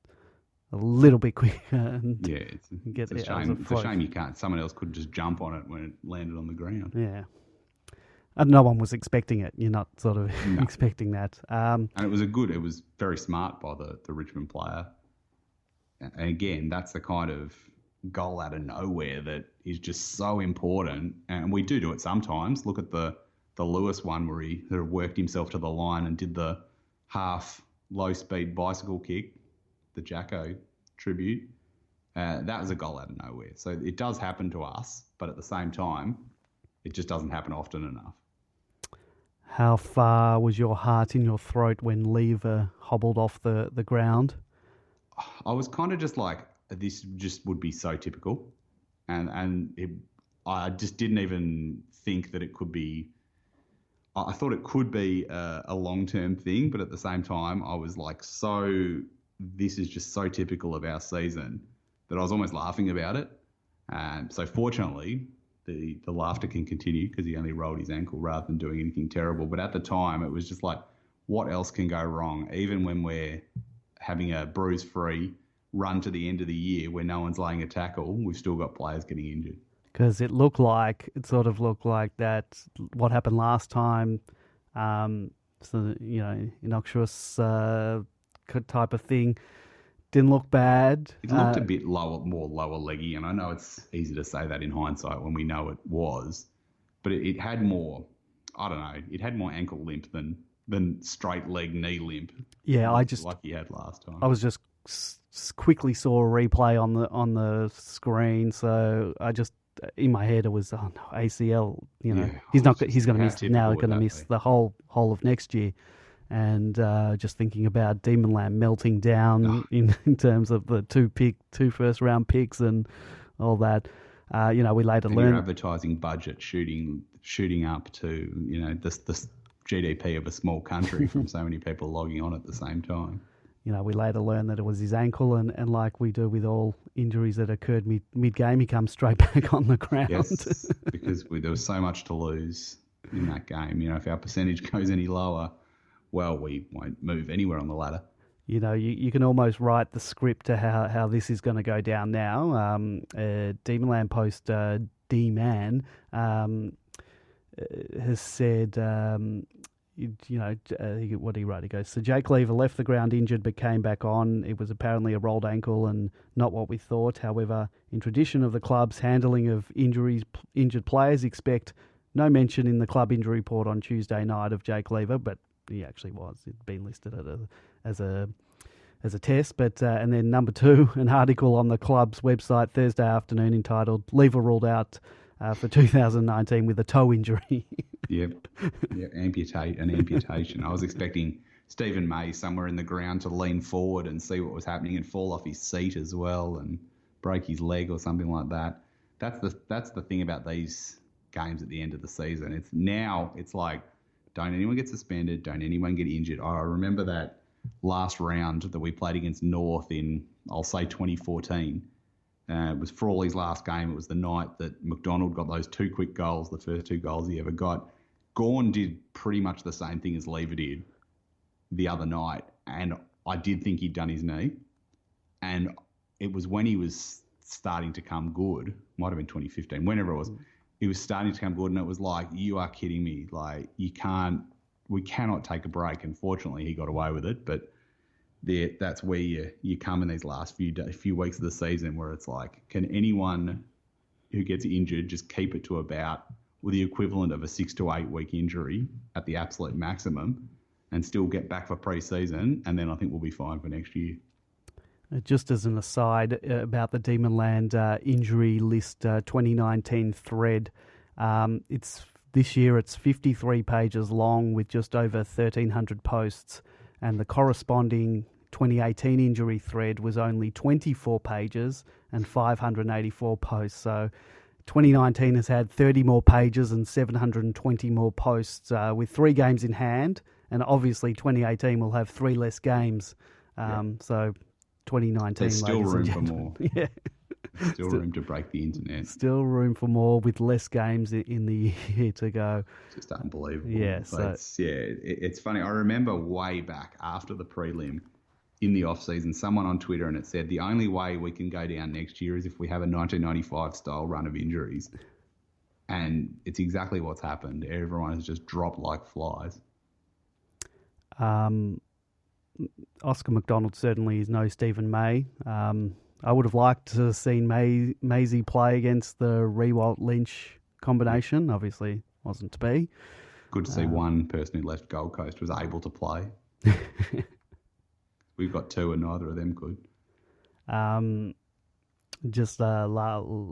[SPEAKER 1] a little bit quicker.
[SPEAKER 2] It's a shame. It's a shame you can't. Someone else could just jump on it when it landed on the ground.
[SPEAKER 1] Yeah. And no one was expecting it. You're not sort of expecting that.
[SPEAKER 2] And it was very smart by the Richmond player. And again, that's the kind of goal out of nowhere that is just so important. And we do it sometimes. Look at the Lewis one where he sort of worked himself to the line and did the half low-speed bicycle kick, the Jacko tribute. That was a goal out of nowhere. So it does happen to us, but at the same time, it just doesn't happen often enough.
[SPEAKER 1] How far was your heart in your throat when Lever hobbled off the ground?
[SPEAKER 2] I was kind of just like, this just would be so typical. I just didn't even think that it could be... I thought it could be a long-term thing, but at the same time, I was like, this is just so typical of our season that I was almost laughing about it. So fortunately... The laughter can continue because he only rolled his ankle rather than doing anything terrible. But at the time, it was just like, what else can go wrong? Even when we're having a bruise-free run to the end of the year where no one's laying a tackle, we've still got players getting injured.
[SPEAKER 1] Because it sort of looked like that, what happened last time, innocuous type of thing. Didn't look bad.
[SPEAKER 2] It looked a bit more lower leggy, and I know it's easy to say that in hindsight when we know it was, but it had more, I don't know, it had more ankle limp than straight leg knee limp.
[SPEAKER 1] Yeah,
[SPEAKER 2] like he had last time.
[SPEAKER 1] I was just quickly saw a replay on the screen, so I just in my head it was ACL. He's going to miss now. Going to miss the whole of next year. And just thinking about Demonland melting down in terms of the two first round picks and all that. We later learned
[SPEAKER 2] your advertising budget shooting up to the GDP of a small country from so many people logging on at the same time.
[SPEAKER 1] We later learned that it was his ankle, and like we do with all injuries that occurred mid game, he comes straight back on the ground.
[SPEAKER 2] Yes, because there was so much to lose in that game. If our percentage goes any lower, well, we won't move anywhere on the ladder.
[SPEAKER 1] You can almost write the script to how this is going to go down now. Demonland post D-Man has said, what he wrote? He goes, so Jake Lever left the ground injured but came back on. It was apparently a rolled ankle and not what we thought. However, in tradition of the club's handling of injured players, expect no mention in the club injury report on Tuesday night of Jake Lever, but he actually was. It'd been listed as a test. But and then number 2, an article on the club's website Thursday afternoon entitled "Lever ruled out for 2019 with a toe injury."
[SPEAKER 2] Yep. Amputation. I was expecting Stephen May somewhere in the ground to lean forward and see what was happening and fall off his seat as well and break his leg or something like that. That's the thing about these games at the end of the season. It's like, don't anyone get suspended, don't anyone get injured. I remember that last round that we played against North in, I'll say 2014. It was Frawley's last game. It was the night that McDonald got those 2 quick goals, the first 2 goals he ever got. Gawn did pretty much the same thing as Lever did the other night, and I did think he'd done his knee. And it was when he was starting to come good, might have been 2015, whenever it was, he was starting to come good, and it was like, you are kidding me. Like, we cannot take a break. Unfortunately, he got away with it, but that's where you come in these last few weeks of the season where it's like, can anyone who gets injured just keep it to about with the equivalent of a 6 to 8 week injury at the absolute maximum and still get back for pre-season, and then I think we'll be fine for next year.
[SPEAKER 1] Just as an aside about the Demonland injury list 2019 thread, this year it's 53 pages long with just over 1,300 posts, and the corresponding 2018 injury thread was only 24 pages and 584 posts. So 2019 has had 30 more pages and 720 more posts with 3 games in hand, and obviously 2018 will have 3 less games. So 2019,
[SPEAKER 2] there's still room for more.
[SPEAKER 1] Yeah.
[SPEAKER 2] Still room to break the internet.
[SPEAKER 1] Still room for more with less games in the year to go.
[SPEAKER 2] Just unbelievable.
[SPEAKER 1] Yeah,
[SPEAKER 2] it's funny. I remember way back after the prelim in the off-season, someone on Twitter, and it said the only way we can go down next year is if we have a 1995-style run of injuries. And it's exactly what's happened. Everyone has just dropped like flies.
[SPEAKER 1] Oscar McDonald certainly is no Stephen May. I would have liked to have seen Maisie play against the Rewalt-Lynch combination. Obviously, wasn't to be.
[SPEAKER 2] Good to see one person who left Gold Coast was able to play. We've got 2 and neither of them could.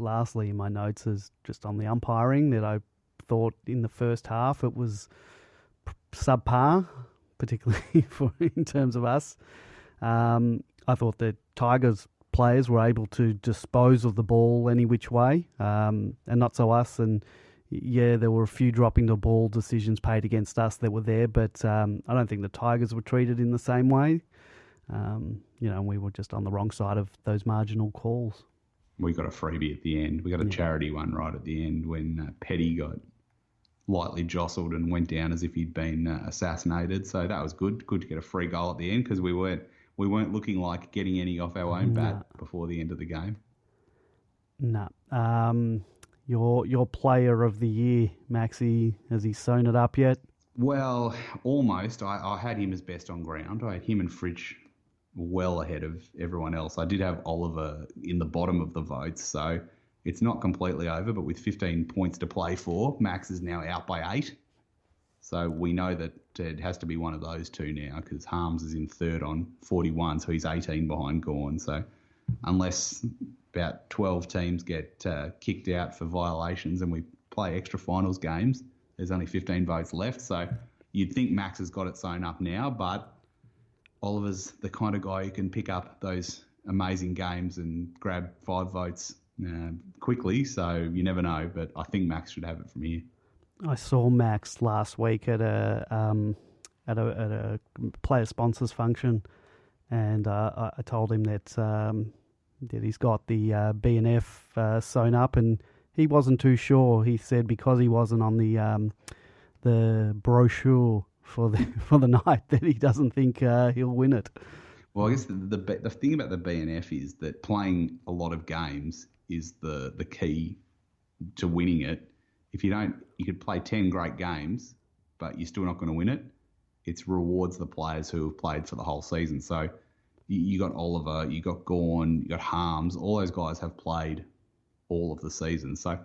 [SPEAKER 1] Lastly, in my notes is just on the umpiring that I thought in the first half it was subpar, particularly in terms of us. I thought that Tigers players were able to dispose of the ball any which way, and not so us. And yeah, there were a few dropping the ball decisions paid against us that were there, but I don't think the Tigers were treated in the same way. We were just on the wrong side of those marginal calls.
[SPEAKER 2] We got a freebie at the end. We got a charity one right at the end when Petty got lightly jostled and went down as if he'd been assassinated. So that was good. Good to get a free goal at the end because we weren't looking like getting any off our own bat before the end of the game.
[SPEAKER 1] No. Your player of the year, Maxi, has he sewn it up yet?
[SPEAKER 2] Well, almost. I had him as best on ground. I had him and Fritsch well ahead of everyone else. I did have Oliver in the bottom of the votes, so it's not completely over, but with 15 points to play for, Max is now out by 8. So we know that it has to be one of those two now because Harms is in third on 41, so he's 18 behind Gawn. So unless about 12 teams get kicked out for violations and we play extra finals games, there's only 15 votes left. So you'd think Max has got it sewn up now, but Oliver's the kind of guy who can pick up those amazing games and grab 5 votes quickly. So you never know, but I think Max should have it from here.
[SPEAKER 1] I saw Max last week at a player sponsors function, and I told him that he's got the BNF sewn up, and he wasn't too sure. He said because he wasn't on the brochure for the night that he doesn't think he'll win it.
[SPEAKER 2] Well, I guess the thing about the BNF is that playing a lot of games is the key to winning it. If you don't, you could play 10 great games, but you're still not going to win it. it rewards the players who have played for the whole season. So you got Oliver, you got Gawn, you got Harms. All those guys have played all of the season. So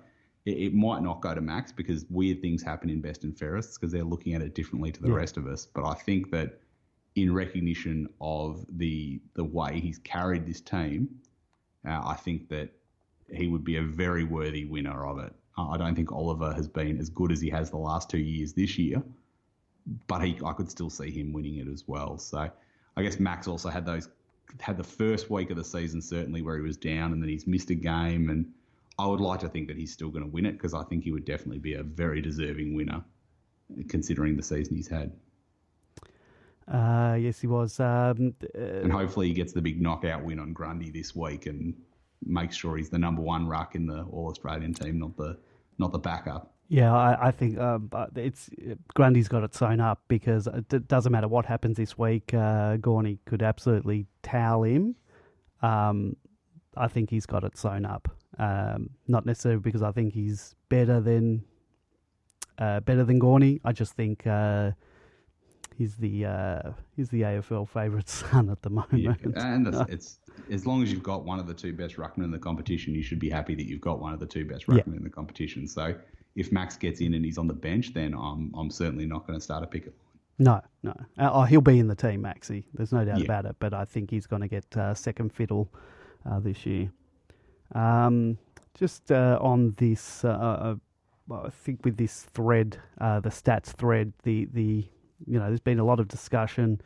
[SPEAKER 2] it might not go to Max because weird things happen in best and fairest because they're looking at it differently to the rest of us. But I think that in recognition of the way he's carried this team, I think that he would be a very worthy winner of it. I don't think Oliver has been as good as he has the last 2 years this year, but I could still see him winning it as well. So I guess Max also had the first week of the season certainly where he was down and then he's missed a game, and I would like to think that he's still going to win it because I think he would definitely be a very deserving winner considering the season he's had.
[SPEAKER 1] Yes, he was.
[SPEAKER 2] And hopefully he gets the big knockout win on Grundy this week and makes sure he's the number one ruck in the All-Australian team, not the backup.
[SPEAKER 1] Yeah, I think Grundy's got it sewn up because it doesn't matter what happens this week. Gorney could absolutely towel him. I think he's got it sewn up. Not necessarily because I think he's better than Gorney. I just think he's the AFL favourite son at the moment.
[SPEAKER 2] Yeah, and it's as long as you've got one of the two best ruckmen in the competition, you should be happy that you've got one of the two best ruckmen in the competition. So if Max gets in and he's on the bench, then I'm certainly not going to start a picket
[SPEAKER 1] line. No. He'll be in the team, Maxie. There's no doubt about it. But I think he's going to get second fiddle this year. Just on this, I think with this thread, the stats thread, there's been a lot of discussion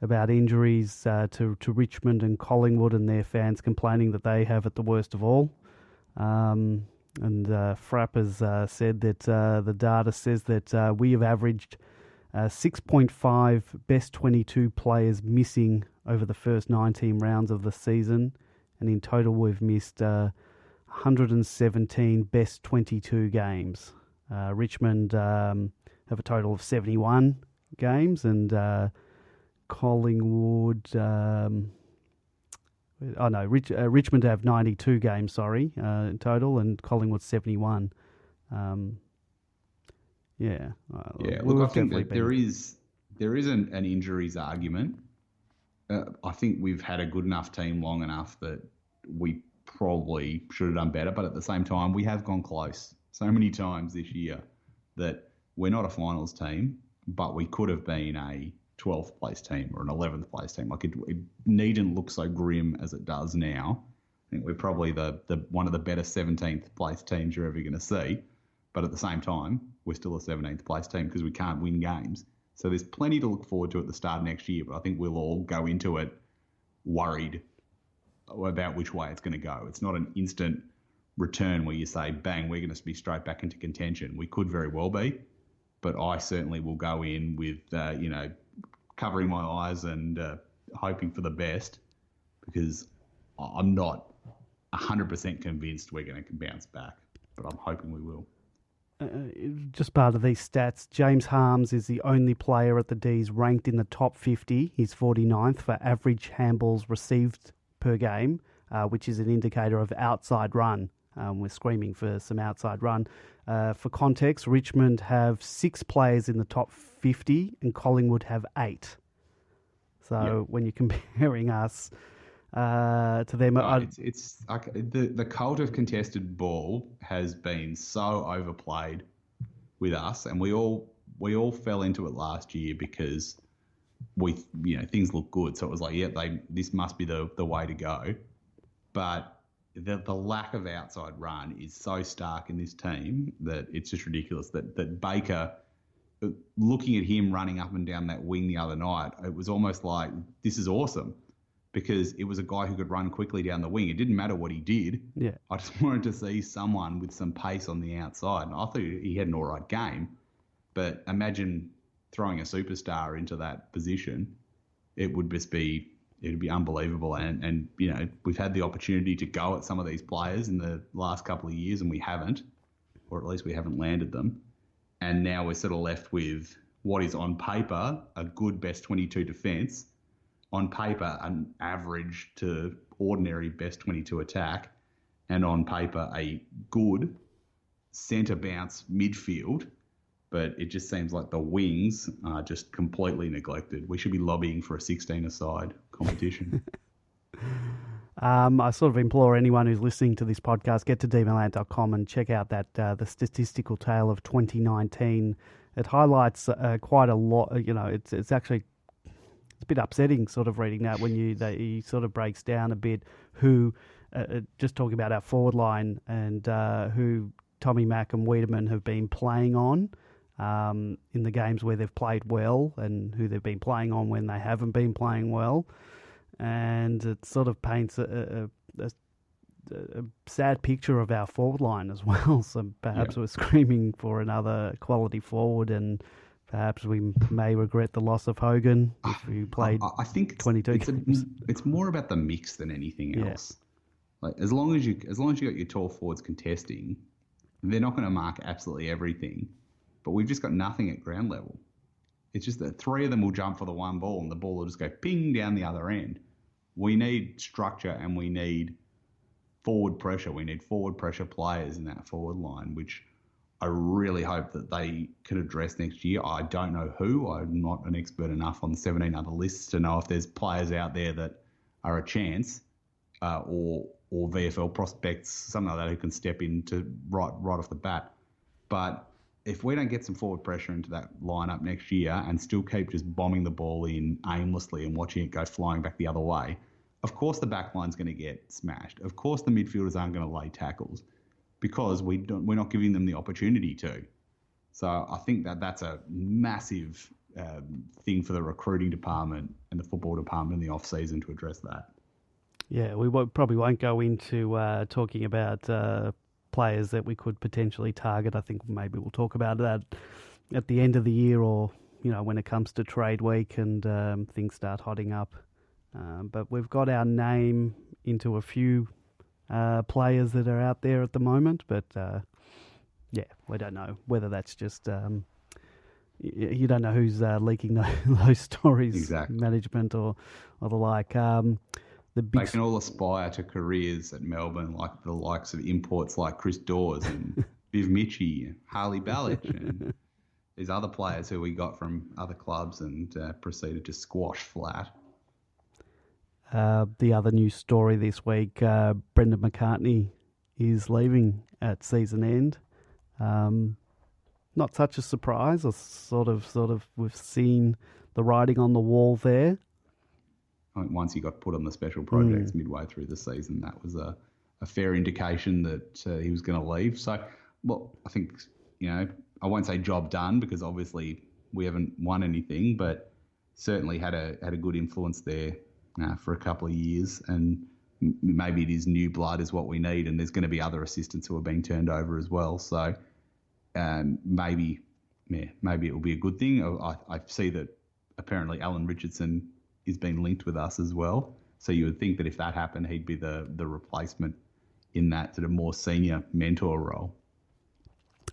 [SPEAKER 1] about injuries to Richmond and Collingwood and their fans complaining that they have it the worst of all. And Frapp has said that the data says that we have averaged 6.5 best 22 players missing over the first 19 rounds of the season. And in total, we've missed 117 best 22 games. Richmond have a total of 71 games, and Collingwood... Richmond have 92 games, in total, and Collingwood 71.
[SPEAKER 2] Look, I think that there isn't an injuries argument. I think we've had a good enough team long enough that we probably should have done better, but at the same time, we have gone close so many times this year that we're not a finals team, but we could have been a 12th place team or an 11th place team. Like it needn't look so grim as it does now. I think we're probably the one of the better 17th place teams you're ever going to see. But at the same time, we're still a 17th place team because we can't win games. So there's plenty to look forward to at the start of next year. But I think we'll all go into it worried about which way it's going to go. It's not an instant return where you say, bang, we're going to be straight back into contention. We could very well be. But I certainly will go in with, covering my eyes and hoping for the best because I'm not 100% convinced we're going to bounce back, but I'm hoping we will.
[SPEAKER 1] Just part of these stats, James Harms is the only player at the D's ranked in the top 50. He's 49th for average handballs received per game, which is an indicator of outside run. We're screaming for some outside run. For context, Richmond have 6 players in the top 50 and Collingwood have 8. So when you're comparing us to them...
[SPEAKER 2] It's the cult of contested ball has been so overplayed with us, and we all fell into it last year because things look good. So it was like, this must be the way to go. But the lack of outside run is so stark in this team that it's just ridiculous that Baker, looking at him running up and down that wing the other night, it was almost like, this is awesome because it was a guy who could run quickly down the wing. It didn't matter what he did. Yeah. I just wanted to see someone with some pace on the outside. And I thought he had an all right game. But imagine throwing a superstar into that position. It would be unbelievable. And we've had the opportunity to go at some of these players in the last couple of years and we haven't, or at least we haven't landed them. And now we're sort of left with what is on paper a good best 22 defence, on paper an average to ordinary best 22 attack, and on paper a good centre bounce midfield but it just seems like the wings are just completely neglected. We should be lobbying for a 16-a-side competition.
[SPEAKER 1] I sort of implore anyone who's listening to this podcast, get to dmilan.com and check out that the statistical tale of 2019. It highlights quite a lot. It's actually it's a bit upsetting, sort of reading that when he sort of breaks down a bit who, just talking about our forward line and who Tommy Mack and Wiedemann have been playing on in the games where they've played well, and who they've been playing on when they haven't been playing well. And it sort of paints a sad picture of our forward line as well. So perhaps we're screaming for another quality forward, and perhaps we may regret the loss of Hogan if we played.
[SPEAKER 2] I think
[SPEAKER 1] 22 games.
[SPEAKER 2] It's more about the mix than anything else. Like as long as you got your tall forwards contesting, they're not going to mark absolutely everything. But we've just got nothing at ground level. It's just that three of them will jump for the one ball, and the ball will just go ping down the other end. We need structure, and we need forward pressure. We need forward pressure players in that forward line, which I really hope that they can address next year. I don't know who. I'm not an expert enough on the 17 other lists to know if there's players out there that are a chance, or VFL prospects, something like that, who can step in to right off the bat. But if we don't get some forward pressure into that lineup next year and still keep just bombing the ball in aimlessly and watching it go flying back the other way, of course the back line's going to get smashed. Of course the midfielders aren't going to lay tackles because we're not giving them the opportunity to. So I think that's a massive thing for the recruiting department and the football department in the off-season to address that.
[SPEAKER 1] Yeah, we probably won't go into talking about players that we could potentially target. I think maybe we'll talk about that at the end of the year, or when it comes to trade week and things start hotting up. But we've got our name into a few players that are out there at the moment. But we don't know whether that's just you don't know who's leaking those stories,
[SPEAKER 2] exactly.
[SPEAKER 1] Management or the like.
[SPEAKER 2] They can all aspire to careers at Melbourne, like the likes of imports like Chris Dawes and Viv Mitchie, Harley Ballich, and these other players who we got from other clubs and proceeded to squash flat.
[SPEAKER 1] The other news story this week, Brendan McCartney is leaving at season end. Not such a surprise. Or sort of, we've seen the writing on the wall there.
[SPEAKER 2] I think once he got put on the special projects midway through the season, that was a fair indication that he was going to leave. So, I think, I won't say job done because obviously we haven't won anything, but certainly had a good influence there for a couple of years. And maybe it is new blood is what we need, and there's going to be other assistants who are being turned over as well. So maybe it will be a good thing. I see that apparently Alan Richardson is being linked with us as well. So you would think that if that happened, he'd be the replacement in that sort of more senior mentor role.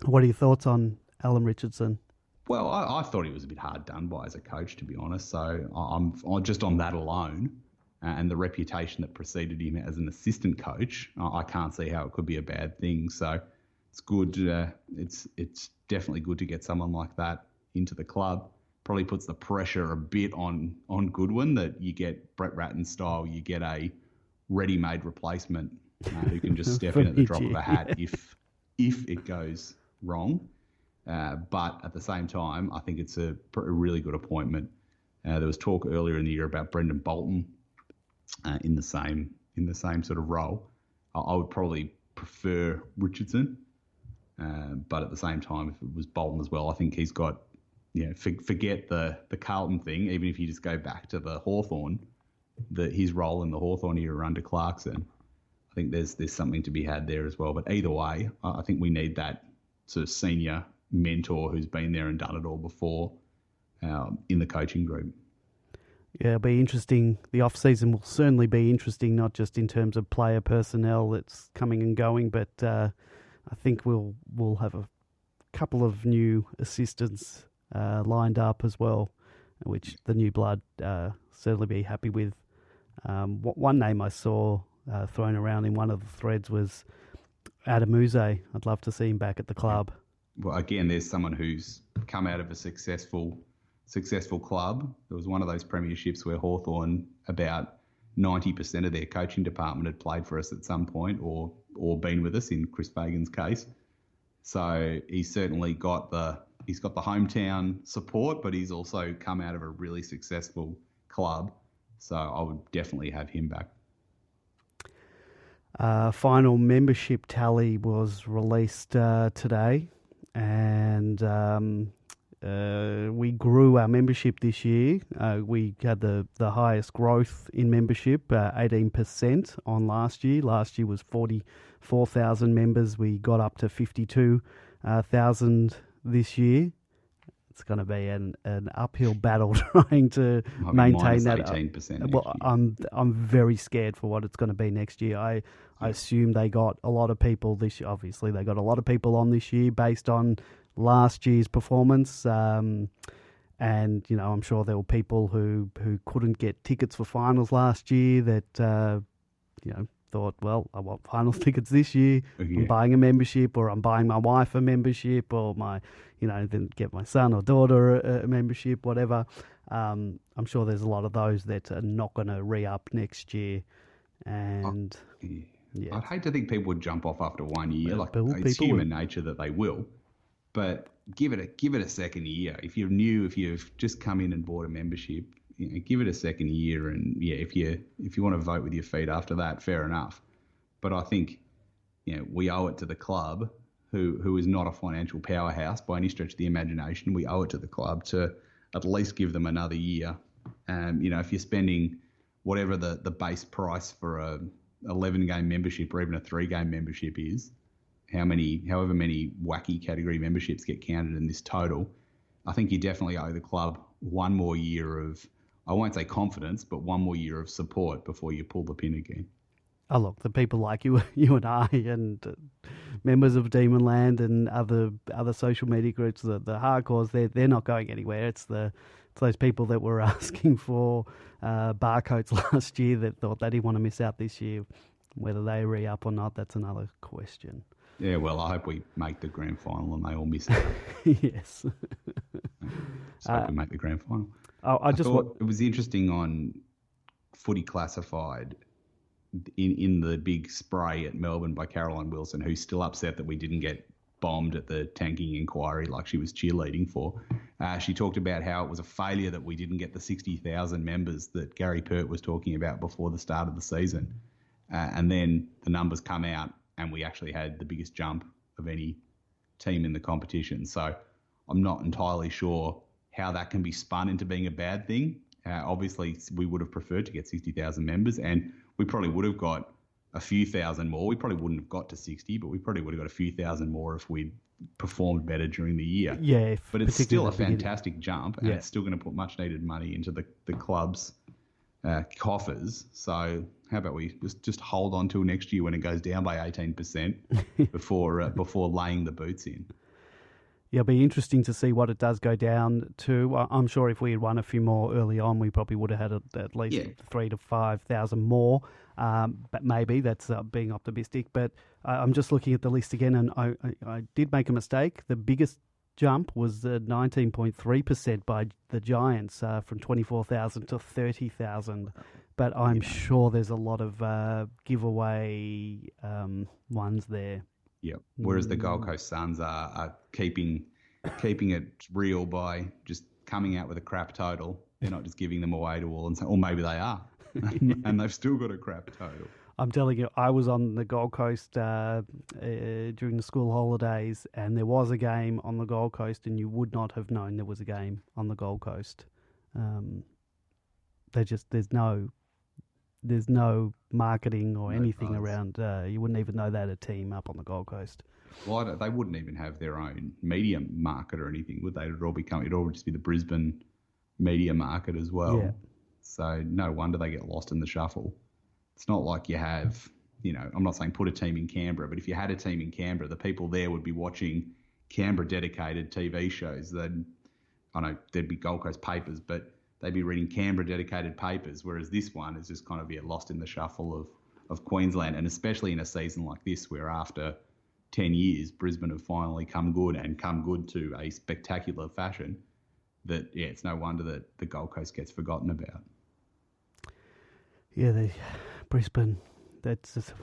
[SPEAKER 1] What are your thoughts on Alan Richardson?
[SPEAKER 2] Well, I thought he was a bit hard done by as a coach, to be honest. So I'm just on that alone and the reputation that preceded him as an assistant coach, I can't see how it could be a bad thing. So it's good. It's definitely good to get someone like that into the club. Probably puts the pressure a bit on Goodwin that you get Brett Ratton style. You get a ready-made replacement who can just step in at the drop of a hat if it goes wrong. But at the same time, I think it's a really good appointment. There was talk earlier in the year about Brendan Bolton in the same sort of role. I would probably prefer Richardson, but at the same time, if it was Bolton as well, I think he's got. Forget the Carlton thing. Even if you just go back to the Hawthorn, his role in the Hawthorn era under Clarkson, I think there's something to be had there as well. But either way, I think we need that sort of senior mentor who's been there and done it all before in the coaching group.
[SPEAKER 1] Yeah, it'll be interesting. The off-season will certainly be interesting, not just in terms of player personnel that's coming and going, but I think we'll have a couple of new assistants lined up as well, which the new blood certainly be happy with. One name I saw thrown around in one of the threads was Adamuze. I'd love to see him back at the club.
[SPEAKER 2] Well, again, there's someone who's come out of a successful club. There was one of those premierships where Hawthorn, about 90% of their coaching department had played for us at some point or been with us in Chris Fagan's case. So he's certainly got the hometown support, but he's also come out of a really successful club. So I would definitely have him back.
[SPEAKER 1] Final membership tally was released today, and we grew our membership this year. We had the highest growth in membership, 18% on last year. Last year was 44,000 members. We got up to 52,000 this year. It's going to be an uphill battle trying to maintain that.
[SPEAKER 2] 18%
[SPEAKER 1] well, I'm very scared for what it's going to be next year. I assume they got a lot of people this year. Obviously, they got a lot of people on this year based on last year's performance. And, I'm sure there were people who couldn't get tickets for finals last year that, thought, well, I want finals tickets this year. Yeah. I'm buying a membership, or I'm buying my wife a membership, or then get my son or daughter a membership, whatever. I'm sure there's a lot of those that are not going to re-up next year. And
[SPEAKER 2] yeah. I'd hate to think people would jump off after 1 year. It's human nature that they will. But give it a second year. If you've just come in and bought a membership, give it a second year, and if you want to vote with your feet after that, fair enough. But I think we owe it to the club, who is not a financial powerhouse by any stretch of the imagination. We owe it to the club to at least give them another year. If you're spending whatever the base price for a 11-game membership or even a 3-game membership is, however many wacky category memberships get counted in this total, I think you definitely owe the club one more year of, I won't say confidence, but one more year of support before you pull the pin again.
[SPEAKER 1] Oh, look, the people like you and I and members of Demonland and other social media groups, the hardcores, they're not going anywhere. It's those people that were asking for barcodes last year that thought they didn't want to miss out this year. Whether they re-up or not, that's another question.
[SPEAKER 2] Yeah, well, I hope we make the grand final and they all miss it.
[SPEAKER 1] Yes.
[SPEAKER 2] So we make the grand final.
[SPEAKER 1] I thought
[SPEAKER 2] it was interesting on Footy Classified in the big spray at Melbourne by Caroline Wilson, who's still upset that we didn't get bombed at the tanking inquiry like she was cheerleading for. She talked about how it was a failure that we didn't get the 60,000 members that Gary Pert was talking about before the start of the season. And then the numbers come out and we actually had the biggest jump of any team in the competition. So I'm not entirely sure how that can be spun into being a bad thing. Obviously, we would have preferred to get 60,000 members, and we probably would have got a few thousand more. We probably wouldn't have got to 60, but we probably would have got a few thousand more if we'd performed better during the year.
[SPEAKER 1] Yeah,
[SPEAKER 2] but it's still a fantastic jump, and it's still going to put much needed money into the club's coffers. So how about we just hold on till next year when it goes down by 18% before laying the boots in.
[SPEAKER 1] Yeah, it'll be interesting to see what it does go down to. I'm sure if we had won a few more early on, we probably would have had at least 3,000 to 5,000 more. But maybe that's being optimistic. But I'm just looking at the list again, and I did make a mistake. The biggest jump was 19.3% by the Giants from 24,000 to 30,000. But I'm sure there's a lot of giveaway ones there.
[SPEAKER 2] Yeah. Whereas the Gold Coast Suns are keeping it real by just coming out with a crap total. They're not just giving them away to all, or maybe they are, and they've still got a crap total.
[SPEAKER 1] I'm telling you, I was on the Gold Coast during the school holidays, and there was a game on the Gold Coast, and you would not have known there was a game on the Gold Coast. There's no marketing or anything around. You wouldn't even know they had a team up on the Gold Coast.
[SPEAKER 2] Well, they wouldn't even have their own media market or anything, would they? It'd all just be the Brisbane media market as well.
[SPEAKER 1] Yeah.
[SPEAKER 2] So no wonder they get lost in the shuffle. It's not like you have, I'm not saying put a team in Canberra, but if you had a team in Canberra, the people there would be watching Canberra dedicated TV shows. I know there'd be Gold Coast papers, but they'd be reading Canberra dedicated papers, whereas this one is just kind of lost in the shuffle of Queensland, and especially in a season like this where after 10 years, Brisbane have finally come good to a spectacular fashion, that, it's no wonder that the Gold Coast gets forgotten about.
[SPEAKER 1] Yeah, Brisbane, that's just,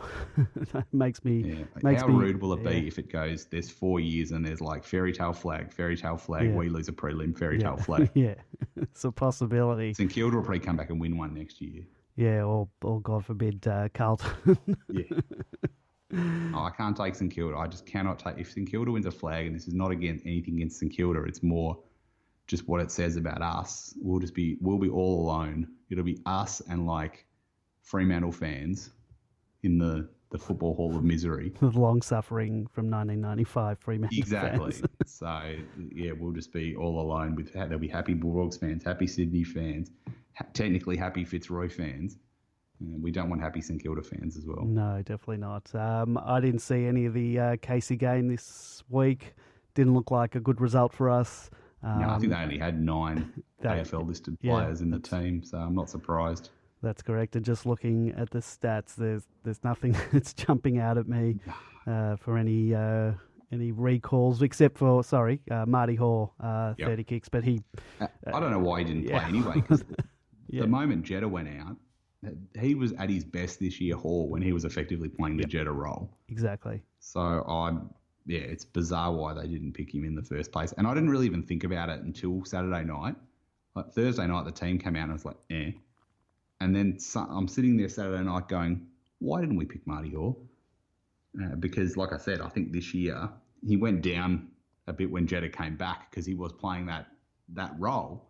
[SPEAKER 1] that makes me...
[SPEAKER 2] Yeah. How rude will it be if it goes, there's 4 years and there's like fairy tale flag, we lose a prelim, fairy tale flag.
[SPEAKER 1] Yeah, it's a possibility.
[SPEAKER 2] St Kilda will probably come back and win one next year.
[SPEAKER 1] Yeah, or God forbid, Carlton.
[SPEAKER 2] Yeah. I can't take St Kilda. I just cannot take... If St Kilda wins a flag, and this is not anything against St Kilda, it's more just what it says about us. We'll be all alone. It'll be us and like Fremantle fans in the Football Hall of Misery.
[SPEAKER 1] The long-suffering from 1995 Fremantle
[SPEAKER 2] Exactly.
[SPEAKER 1] fans.
[SPEAKER 2] So, we'll just be all alone. There'll be happy Bulldogs fans, happy Sydney fans, technically happy Fitzroy fans. We don't want happy St Kilda fans as well.
[SPEAKER 1] No, definitely not. I didn't see any of the Casey game this week. Didn't look like a good result for us.
[SPEAKER 2] No, I think they only had 9 AFL-listed players in the team, so I'm not surprised.
[SPEAKER 1] That's correct. And just looking at the stats, there's nothing that's jumping out at me for any recalls, except for Marty Hoare, 30 kicks. But he,
[SPEAKER 2] I don't know why he didn't play anyway. Because the moment Jetta went out, he was at his best this year, Hoare, when he was effectively playing the Jetta role.
[SPEAKER 1] Exactly.
[SPEAKER 2] So it's bizarre why they didn't pick him in the first place. And I didn't really even think about it until Saturday night. Like Thursday night, the team came out and I was like, eh. And then I'm sitting there Saturday night going, why didn't we pick Marty Hoare? Because, like I said, I think this year he went down a bit when Jetta came back because he was playing that role.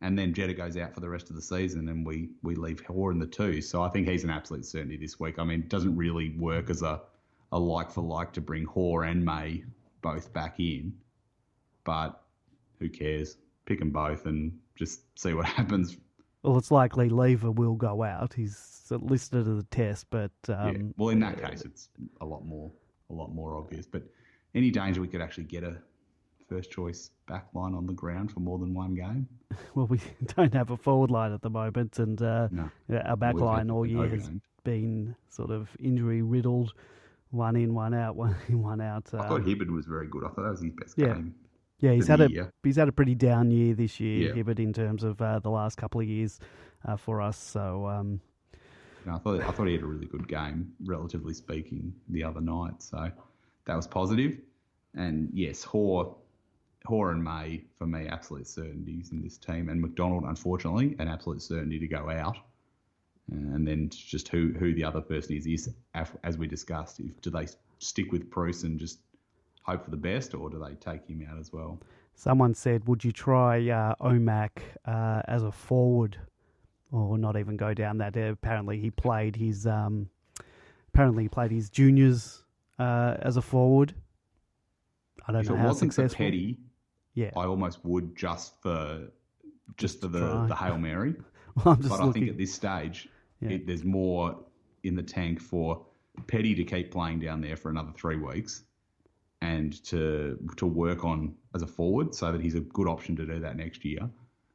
[SPEAKER 2] And then Jetta goes out for the rest of the season and we leave Hoare in the 2. So I think he's an absolute certainty this week. I mean, it doesn't really work as a like-for-like to bring Hoare and May both back in. But who cares? Pick them both and just see what happens.
[SPEAKER 1] Well, it's likely Lever will go out. He's listed as a test, but...
[SPEAKER 2] Well, in that case, it's a lot more obvious. But any danger we could actually get a first-choice back line on the ground for more than one game?
[SPEAKER 1] Well, we don't have a forward line at the moment, and our back line all year has been sort of injury-riddled, one in, one out, one in, one out.
[SPEAKER 2] I thought Hibberd was very good. I thought that was his best game.
[SPEAKER 1] Yeah, he's had a pretty down year this year, Hibberd, in terms of the last couple of years for us. So
[SPEAKER 2] I thought he had a really good game, relatively speaking, the other night. So that was positive. And yes, Hoare and May for me absolute certainties in this team, and McDonald unfortunately an absolute certainty to go out. And then just who the other person is as we discussed. Do they stick with Bruce and just hope for the best, or do they take him out as well?
[SPEAKER 1] Someone said, would you try Omac as a forward, or not even go down that? Apparently he played his juniors as a forward. I don't know how successful. If it wasn't for Petty,
[SPEAKER 2] I almost would just for the Hail Mary.
[SPEAKER 1] Well,
[SPEAKER 2] I think at this stage, there's more in the tank for Petty to keep playing down there for another 3 weeks, and to work on as a forward so that he's a good option to do that next year,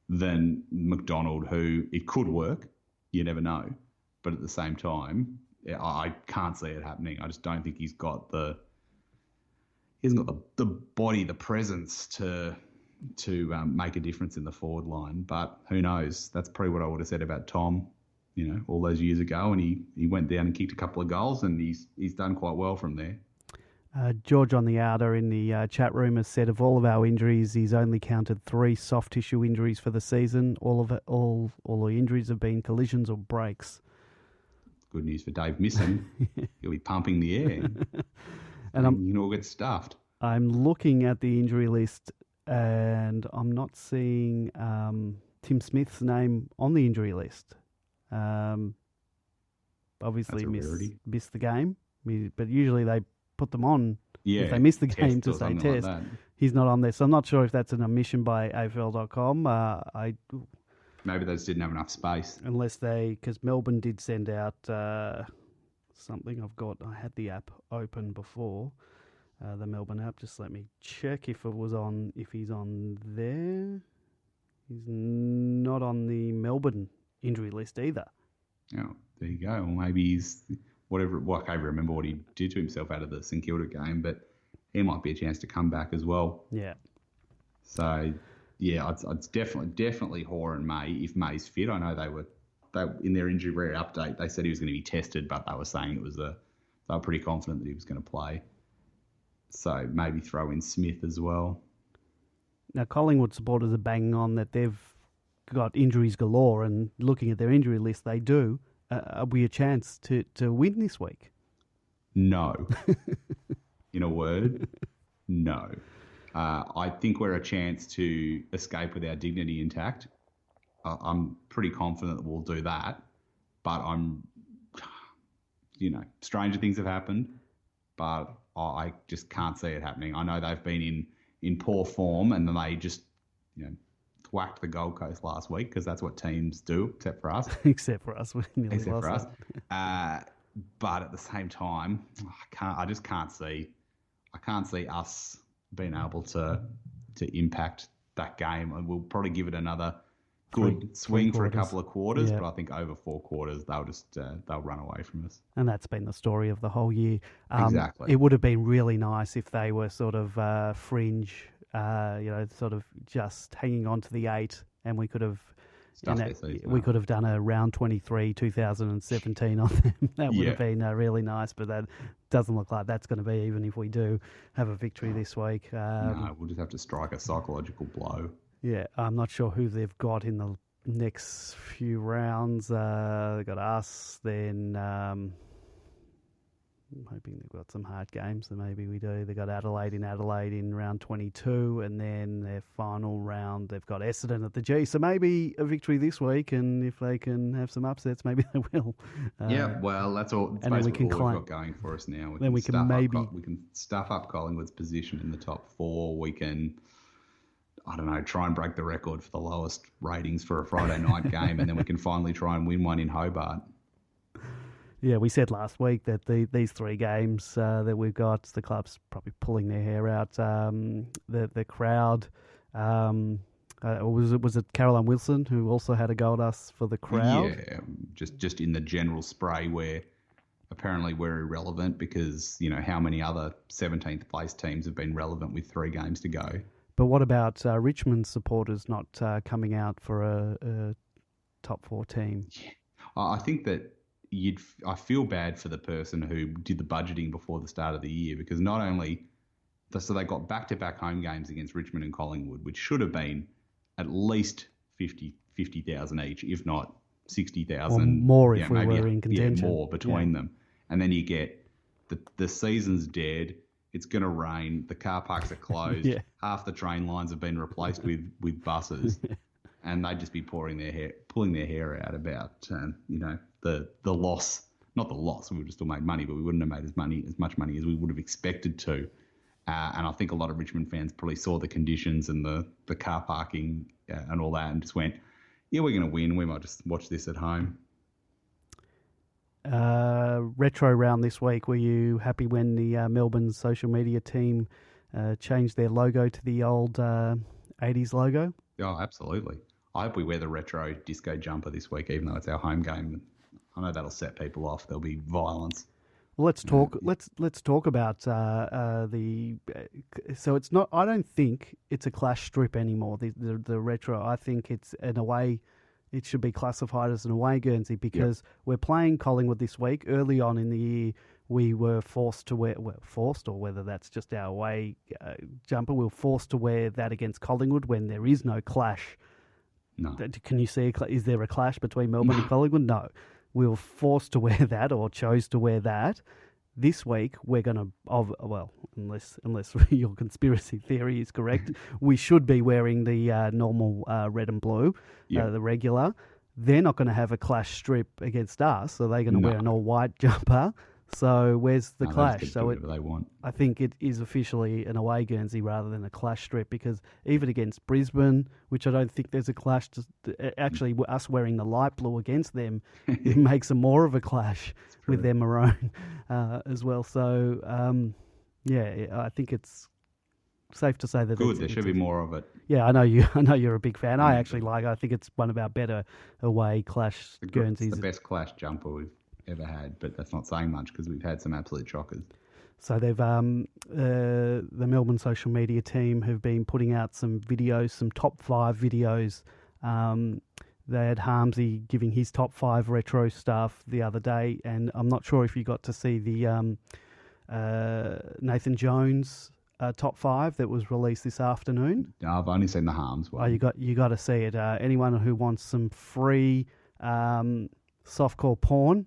[SPEAKER 2] than McDonald, who it could work, you never know. But at the same time, I can't see it happening. I just don't think he's got the body, the presence to make a difference in the forward line. But who knows? That's probably what I would have said about Tom, all those years ago. And he went down and kicked a couple of goals, and he's done quite well from there.
[SPEAKER 1] George on the outer in the chat room has said, of all of our injuries, he's only counted 3 soft tissue injuries for the season. All the injuries have been collisions or breaks.
[SPEAKER 2] Good news for Dave Misson. He'll be pumping the air. And you all get stuffed.
[SPEAKER 1] I'm looking at the injury list, and I'm not seeing Tim Smith's name on the injury list. Obviously missed the game, but usually they put them on if they miss the game to say test. Like he's not on there, so I'm not sure if that's an omission by AFL.com.
[SPEAKER 2] Maybe they just didn't have enough space.
[SPEAKER 1] Unless because Melbourne did send out something. I had the app open before, the Melbourne app. Just let me check if he's on there. He's not on the Melbourne injury list either.
[SPEAKER 2] Oh, there you go. Well, maybe he's whatever. Well, I can't remember what he did to himself out of the St Kilda game, but he might be a chance to come back as well.
[SPEAKER 1] Yeah.
[SPEAKER 2] So, yeah, it's definitely Hoare and May if May's fit. I know they in their injury update they said he was going to be tested, but they were saying they were pretty confident that he was going to play. So maybe throw in Smith as well.
[SPEAKER 1] Now, Collingwood supporters are banging on that they've got injuries galore, and looking at their injury list, they do. Are we a chance to win this week?
[SPEAKER 2] No. In a word, no. I think we're a chance to escape with our dignity intact. I'm pretty confident that we'll do that, but stranger things have happened, but I just can't see it happening. I know they've been in poor form, and then they just, whacked the Gold Coast last week because that's what teams do, except for us.
[SPEAKER 1] Except for us, we nearly
[SPEAKER 2] except
[SPEAKER 1] lost
[SPEAKER 2] for us.
[SPEAKER 1] it.
[SPEAKER 2] But at the same time, I just can't see us being able to impact that game, and we'll probably give it another good swing for a couple of quarters. But I think over 4 quarters they'll run away from us.
[SPEAKER 1] And that's been the story of the whole year.
[SPEAKER 2] Exactly.
[SPEAKER 1] It would have been really nice if they were sort of fringe, sort of just hanging on to the 8, and we could have. We could have done a round 23 2017 on them. That would have been really nice, but that doesn't look like that's going to be, even if we do have a victory this week.
[SPEAKER 2] No, we'll just have to strike a psychological blow.
[SPEAKER 1] Yeah, I'm not sure who they've got in the next few rounds. They've got us, then I'm hoping they've got some hard games, so maybe we do. They've got Adelaide in round 22, and then their final round, they've got Essendon at the G. So maybe a victory this week, and if they can have some upsets, maybe they will.
[SPEAKER 2] Well, that's all. That's basically all we've got going for us now. We can stuff up Collingwood's position in the top 4. We can, I don't know, try and break the record for the lowest ratings for a Friday night game, and then we can finally try and win one in Hobart.
[SPEAKER 1] Yeah, we said last week that these 3 games that we've got, the club's probably pulling their hair out. The crowd, was it Caroline Wilson who also had a go at us for the crowd?
[SPEAKER 2] Yeah, just in the general spray where apparently we're irrelevant because, how many other 17th place teams have been relevant with 3 games to go?
[SPEAKER 1] But what about Richmond supporters not coming out for a top 4 team?
[SPEAKER 2] Yeah. I think that I feel bad for the person who did the budgeting before the start of the year, because not only so they got back-to-back home games against Richmond and Collingwood, which should have been at least 50,000 each, if not 60,000.
[SPEAKER 1] Or more if we were in contention.
[SPEAKER 2] More between them. And then you get the season's dead. It's going to rain. The car parks are closed. Half the train lines have been replaced with buses. And they'd just be pulling their hair out about, the loss. Not the loss, we would have still made money, but we wouldn't have made as much money as we would have expected to. And I think a lot of Richmond fans probably saw the conditions and the car parking and all that and just went, yeah, we're going to win. We might just watch this at home.
[SPEAKER 1] Retro round this week. Were you happy when the Melbourne social media team changed their logo to the old 80s logo?
[SPEAKER 2] Oh, absolutely. I hope we wear the retro disco jumper this week, even though it's our home game. I know that'll set people off. There'll be violence.
[SPEAKER 1] Well, let's talk. Let's talk about the. So it's not. I don't think it's a clash strip anymore. The retro. I think it's an away. It should be classified as an away Guernsey because we're playing Collingwood this week. Early on in the year, we were forced to wear, or whether that's just our away jumper, we were forced to wear that against Collingwood when there is no clash.
[SPEAKER 2] No.
[SPEAKER 1] Can you see, is there a clash between Melbourne and Collingwood? No. We were forced to wear that or chose to wear that. This week, we're going to, unless your conspiracy theory is correct, we should be wearing the normal red and blue, the regular. They're not going to have a clash strip against us, so they're going to wear an all-white jumper. So where's the clash? So
[SPEAKER 2] they want.
[SPEAKER 1] I think it is officially an away Guernsey rather than a clash strip, because even against Brisbane, which I don't think there's a clash, actually us wearing the light blue against them, it makes a more of a clash with their maroon as well. So, I think it's safe to say that
[SPEAKER 2] good. There should be more of it.
[SPEAKER 1] Yeah, I know you're a big fan. I actually like. I think it's one of our better away clash Guernseys.
[SPEAKER 2] It's the best clash jumper we've ever had, but that's not saying much because we've had some absolute shockers.
[SPEAKER 1] So they've the Melbourne social media team have been putting out some videos, some top 5 videos. They had Harmsy giving his top 5 retro stuff the other day, and I'm not sure if you got to see the Nathan Jones top 5 that was released this afternoon.
[SPEAKER 2] No, I've only seen the Harms one.
[SPEAKER 1] Oh, you got to see it. Anyone who wants some free softcore porn.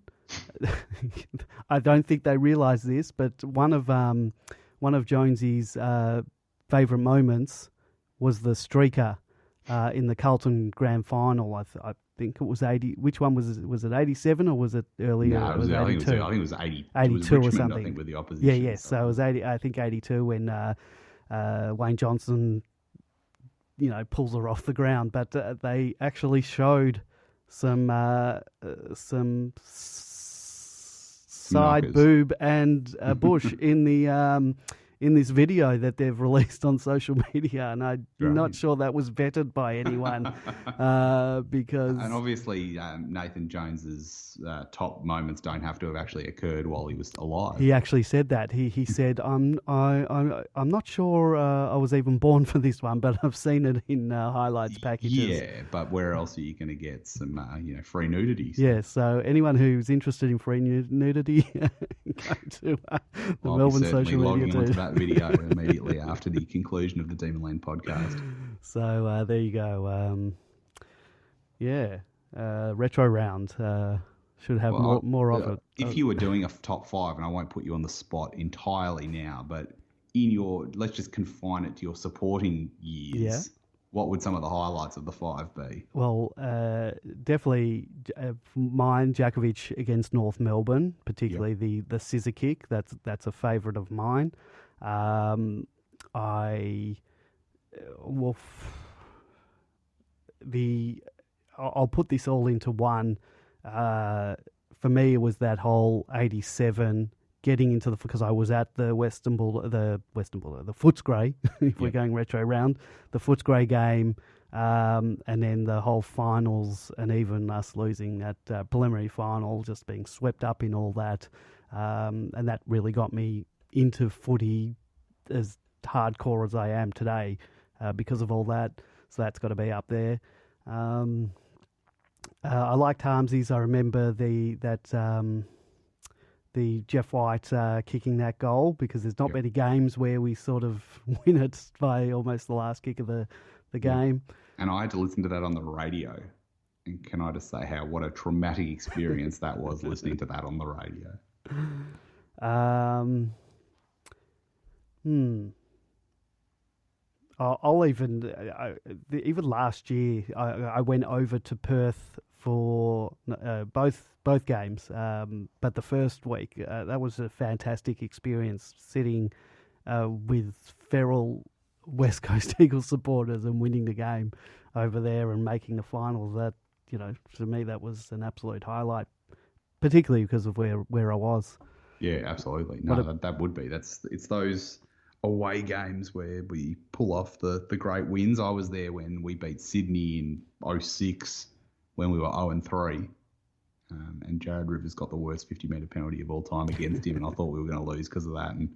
[SPEAKER 1] I don't think they realise this, but one of Jonesy's favourite moments was the streaker in the Carlton Grand Final. I think it was 80. Which one was it? Was it 87 or was it earlier?
[SPEAKER 2] No,
[SPEAKER 1] was
[SPEAKER 2] 82. I think it was 80. 82
[SPEAKER 1] or
[SPEAKER 2] Richmond,
[SPEAKER 1] something.
[SPEAKER 2] I think, with the opposition.
[SPEAKER 1] Yeah. So it was 80. I think 82 when Wayne Johnson, pulls her off the ground. But they actually showed some side
[SPEAKER 2] knockers.
[SPEAKER 1] boob and bush in this video that they've released on social media, and I'm not sure that was vetted by anyone because...
[SPEAKER 2] And obviously Nathan Jones's top moments don't have to have actually occurred while he was alive.
[SPEAKER 1] He actually said that. He said, I'm not sure I was even born for this one, but I've seen it in highlights packages.
[SPEAKER 2] Yeah, but where else are you going to get some free nudity?
[SPEAKER 1] Yeah, so anyone who's interested in free nudity, go to the Melbourne social media
[SPEAKER 2] team. Onto that video immediately after the conclusion of the Demonland podcast.
[SPEAKER 1] So there you go. Retro round. Should have more of it.
[SPEAKER 2] If you were doing a top 5, and I won't put you on the spot entirely now, but let's just confine it to your supporting years. What would some of the highlights of the 5 be?
[SPEAKER 1] Well, definitely mine, Djakovic against North Melbourne, particularly the scissor kick. That's a favourite of mine. I'll put this all into one. For me, it was that whole 87 getting into because I was at the Footscray, if we're going retro round, the Footscray game, and then the whole finals, and even us losing that preliminary final, just being swept up in all that, and that really got me into footy as hardcore as I am today because of all that. So that's got to be up there. I liked Harmsy's. I remember the Jeff White kicking that goal, because there's not many games where we sort of win it by almost the last kick of the game.
[SPEAKER 2] And I had to listen to that on the radio. And can I just say what a traumatic experience that was, listening to that on the radio.
[SPEAKER 1] I'll even last year I went over to Perth for both games, but the first week that was a fantastic experience, sitting with feral West Coast Eagles supporters and winning the game over there and making the finals. That, to me, that was an absolute highlight, particularly because of where I was.
[SPEAKER 2] Yeah, absolutely. No, that would be. It's those away games where we pull off the great wins. I was there when we beat Sydney in 2006 when we were 0-3. And Jared Rivers got the worst 50-metre penalty of all time against him, and I thought we were going to lose because of that. And I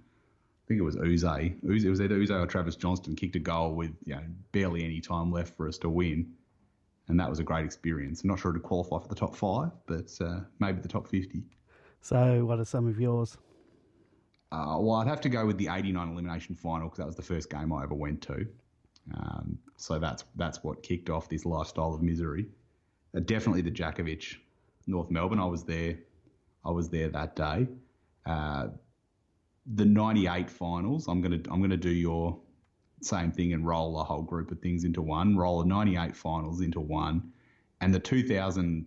[SPEAKER 2] think it was Uze. It was either Uze or Travis Johnston kicked a goal with barely any time left for us to win. And that was a great experience. I'm not sure to qualify for the top 5, but maybe the top 50.
[SPEAKER 1] So what are some of yours?
[SPEAKER 2] Well, I'd have to go with the 89 elimination final, because that was the first game I ever went to. So that's what kicked off this lifestyle of misery. Definitely the Djakovic North Melbourne. I was there that day. The 98 finals. I'm gonna do your same thing and roll a whole group of things into one. Roll the 98 finals into one, and the 2000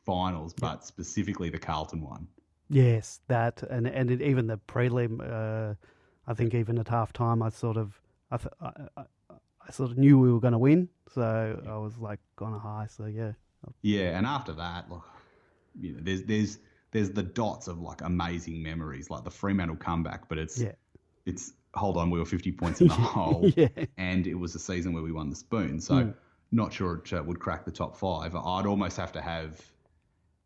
[SPEAKER 2] finals, but specifically the Carlton one.
[SPEAKER 1] Yes, that and even the prelim. I think even at halftime, I sort of knew we were going to win, so I was like on a high. So yeah.
[SPEAKER 2] Yeah, and after that, look, there's the dots of like amazing memories, like the Fremantle comeback, but it's hold on, we were 50 points in the hole, and it was a season where we won the spoon. So not sure it would crack the top 5. I'd almost have to have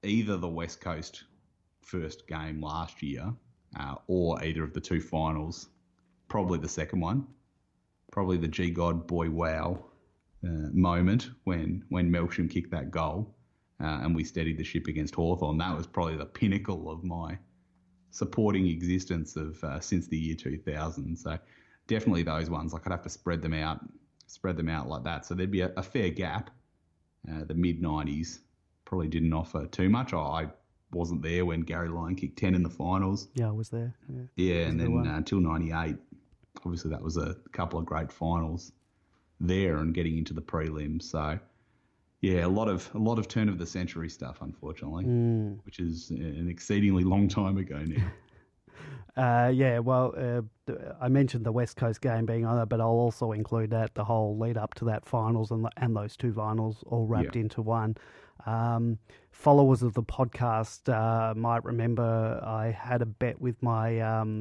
[SPEAKER 2] either the West Coast first game last year or either of the two finals. Probably the second one. Probably the G God boy wow moment when Melksham kicked that goal and we steadied the ship against Hawthorn. That was probably the pinnacle of my supporting existence of since the year 2000. So definitely those ones. Like I'd have to spread them out like that. So there'd be a fair gap. The mid 90s probably didn't offer too much. I wasn't there when Gary Lyon kicked 10 in the finals.
[SPEAKER 1] Yeah, I was there.
[SPEAKER 2] Yeah, and then until 98, obviously that was a couple of great finals there and getting into the prelims. So yeah, a lot of turn of the century stuff, unfortunately, which is an exceedingly long time ago now.
[SPEAKER 1] I mentioned the West Coast game being on that, but I'll also include that the whole lead up to that finals and those two finals all wrapped into one. Followers of the podcast might remember I had a bet with my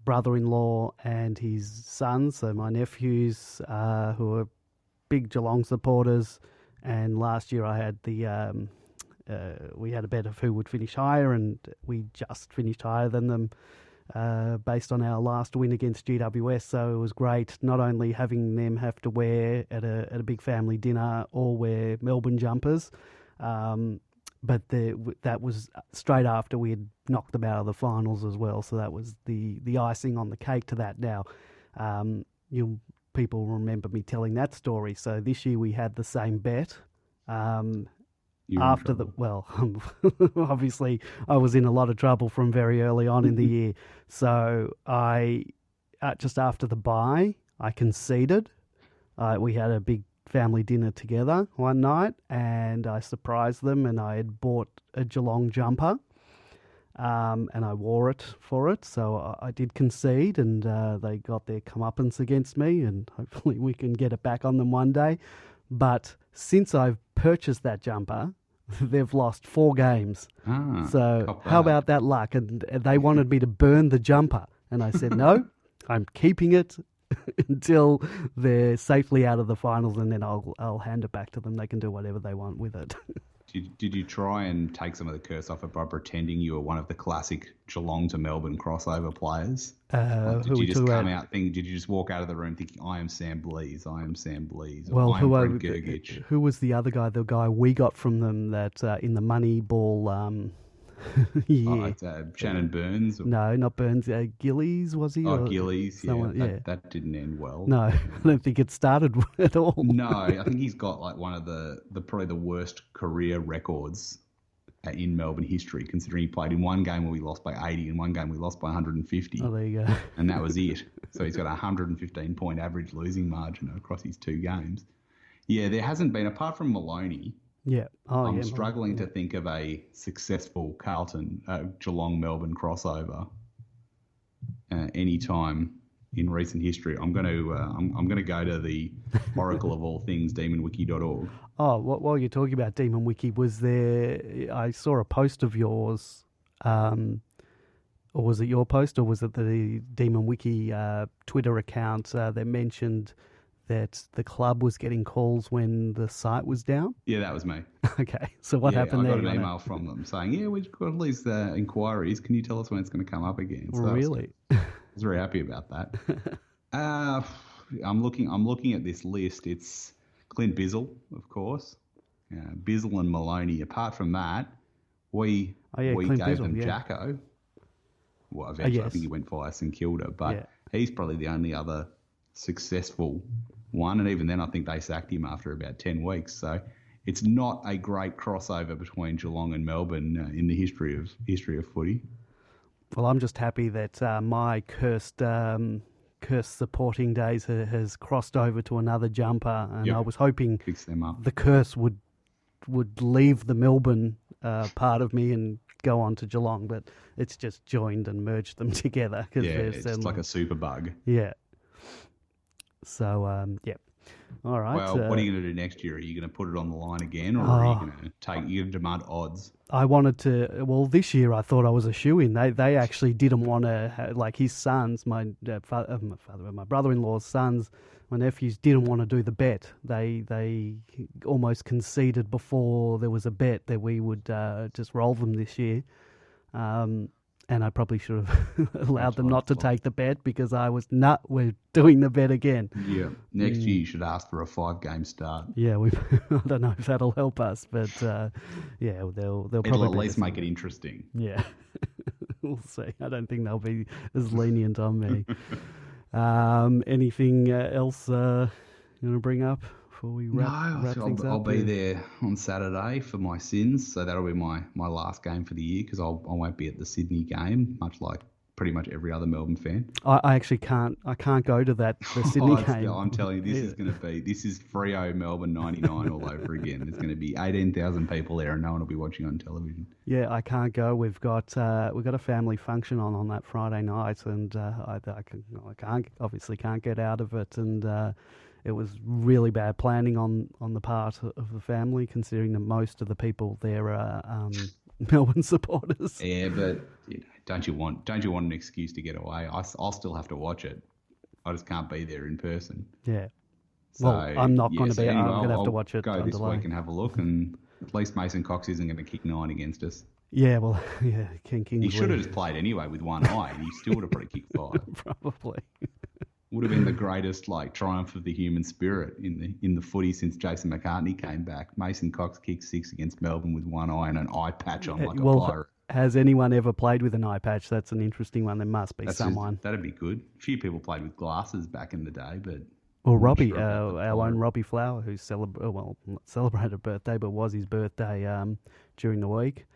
[SPEAKER 1] brother-in-law and his sons, so my nephews, who are big Geelong supporters. And last year I had we had a bet of who would finish higher, and we just finished higher than them based on our last win against GWS. So it was great, not only having them have to wear at a big family dinner or wear Melbourne jumpers, but that was straight after we had knocked them out of the finals as well. So that was the icing on the cake to that. Now, people remember me telling that story. So this year we had the same bet. Obviously I was in a lot of trouble from very early on in the year. So I, just after the bye, I conceded. We had a big family dinner together one night and I surprised them, and I had bought a Geelong jumper and I wore it for it. So I did concede, and they got their comeuppance against me, and hopefully we can get it back on them one day. But since I've purchased that jumper, they've lost 4 games. So how about that luck? And they wanted me to burn the jumper. And I said, no, I'm keeping it until they're safely out of the finals, and then I'll hand it back to them. They can do whatever they want with it.
[SPEAKER 2] Did you try and take some of the curse off it by pretending you were one of the classic Geelong to Melbourne crossover players? Did you just come out thinking? Did you just walk out of the room thinking, "I am Sam Blease, I am Sam Blease"? Or, I am Brent Gergich?
[SPEAKER 1] Who was the other guy? The guy we got from them that in the Moneyball year.
[SPEAKER 2] Shannon Burns?
[SPEAKER 1] No, not Burns. Gillies, was he?
[SPEAKER 2] Gillies, that didn't end well.
[SPEAKER 1] No, I don't think it started at all.
[SPEAKER 2] No, I think he's got like one of the probably the worst career records in Melbourne history, considering he played in one game where we lost by 80 and one game we lost by 150.
[SPEAKER 1] Oh, there you go.
[SPEAKER 2] And that was it. So he's got a 115-point average losing margin across his 2 games. Yeah, there hasn't been, apart from Maloney.
[SPEAKER 1] Yeah.
[SPEAKER 2] I'm struggling to think of a successful Geelong Melbourne crossover any time in recent history. I'm going to go to the oracle of all things, demonwiki.org.
[SPEAKER 1] Oh, while you're talking about Demon Wiki, I saw a post of yours, or was it your post, or was it the Demon Wiki Twitter account that mentioned that the club was getting calls when the site was down?
[SPEAKER 2] Yeah, that was me.
[SPEAKER 1] Okay, so what happened there?
[SPEAKER 2] I got an email from them saying, yeah, we've got all these inquiries. Can you tell us when it's going to come up again? So
[SPEAKER 1] really?
[SPEAKER 2] I was very happy about that. I'm looking at this list. It's Clint Bizzle, of course. Bizzle and Maloney. Apart from that, we gave them Jacko. Well, eventually I think he went via St Kilda, but he's probably the only other successful one, and even then I think they sacked him after about 10 weeks. So it's not a great crossover between Geelong and Melbourne in the history of footy.
[SPEAKER 1] Well, I'm just happy that my cursed supporting days has crossed over to another jumper, and I was hoping
[SPEAKER 2] fix them up.
[SPEAKER 1] The curse would leave the Melbourne part of me and go on to Geelong, but it's just joined and merged them together.
[SPEAKER 2] It's like a super bug.
[SPEAKER 1] Yeah. So, all right.
[SPEAKER 2] Well, what are you going to do next year? Are you going to put it on the line again, or are you going to demand odds?
[SPEAKER 1] I wanted to. Well, this year I thought I was a shoo-in. They actually didn't want to, like his sons, my brother-in-law's sons, my nephews didn't want to do the bet. They almost conceded before there was a bet that we would just roll them this year. And I probably should have allowed them
[SPEAKER 2] right,
[SPEAKER 1] not to
[SPEAKER 2] well.
[SPEAKER 1] take the bet because I was we're doing the bet again.
[SPEAKER 2] Yeah. Next year you should ask for a 5-game start.
[SPEAKER 1] Yeah, I don't know if that'll help us, but yeah, they'll
[SPEAKER 2] It'll
[SPEAKER 1] probably
[SPEAKER 2] at
[SPEAKER 1] bet
[SPEAKER 2] least
[SPEAKER 1] us.
[SPEAKER 2] make it interesting.
[SPEAKER 1] Yeah, we'll see. I don't think they'll be as lenient on me. Anything else you want to bring up before we wrap things up?
[SPEAKER 2] I'll be there on Saturday for my Sins, so that'll be my last game for the year because I won't be at the Sydney game, much like pretty much every other Melbourne fan.
[SPEAKER 1] I actually can't. I can't go to the Sydney game.
[SPEAKER 2] I'm telling you, this is Freo Melbourne '99 all over again. There's going to be 18,000 people there, and no one will be watching on television.
[SPEAKER 1] Yeah, I can't go. We've got a family function on that Friday night, and I obviously can't get out of it. And it was really bad planning on the part of the family, considering that most of the people there are Melbourne supporters.
[SPEAKER 2] Yeah, but don't you want an excuse to get away? I'll still have to watch it. I just can't be there in person.
[SPEAKER 1] Yeah.
[SPEAKER 2] So,
[SPEAKER 1] well, I'm not going to be.
[SPEAKER 2] Anyway,
[SPEAKER 1] I'm going to have to watch it.
[SPEAKER 2] Go
[SPEAKER 1] on
[SPEAKER 2] this
[SPEAKER 1] delay.
[SPEAKER 2] week and have a look, and at least Mason Cox isn't going to kick 9 against us.
[SPEAKER 1] Yeah, well, yeah, Ken Kingsley.
[SPEAKER 2] He should have just played anyway with one eye, and he still would have probably kicked 5.
[SPEAKER 1] Probably.
[SPEAKER 2] Would have been the greatest triumph of the human spirit in the footy since Jason McCartney came back. Mason Cox kicked 6 against Melbourne with one eye and an eye patch on like a pirate.
[SPEAKER 1] Has anyone ever played with an eye patch? That's an interesting one. There must be someone.
[SPEAKER 2] That'd be good. A few people played with glasses back in the day, but...
[SPEAKER 1] Well, Robbie, our own Robbie Flower, who not celebrated a birthday, but was his birthday during the week.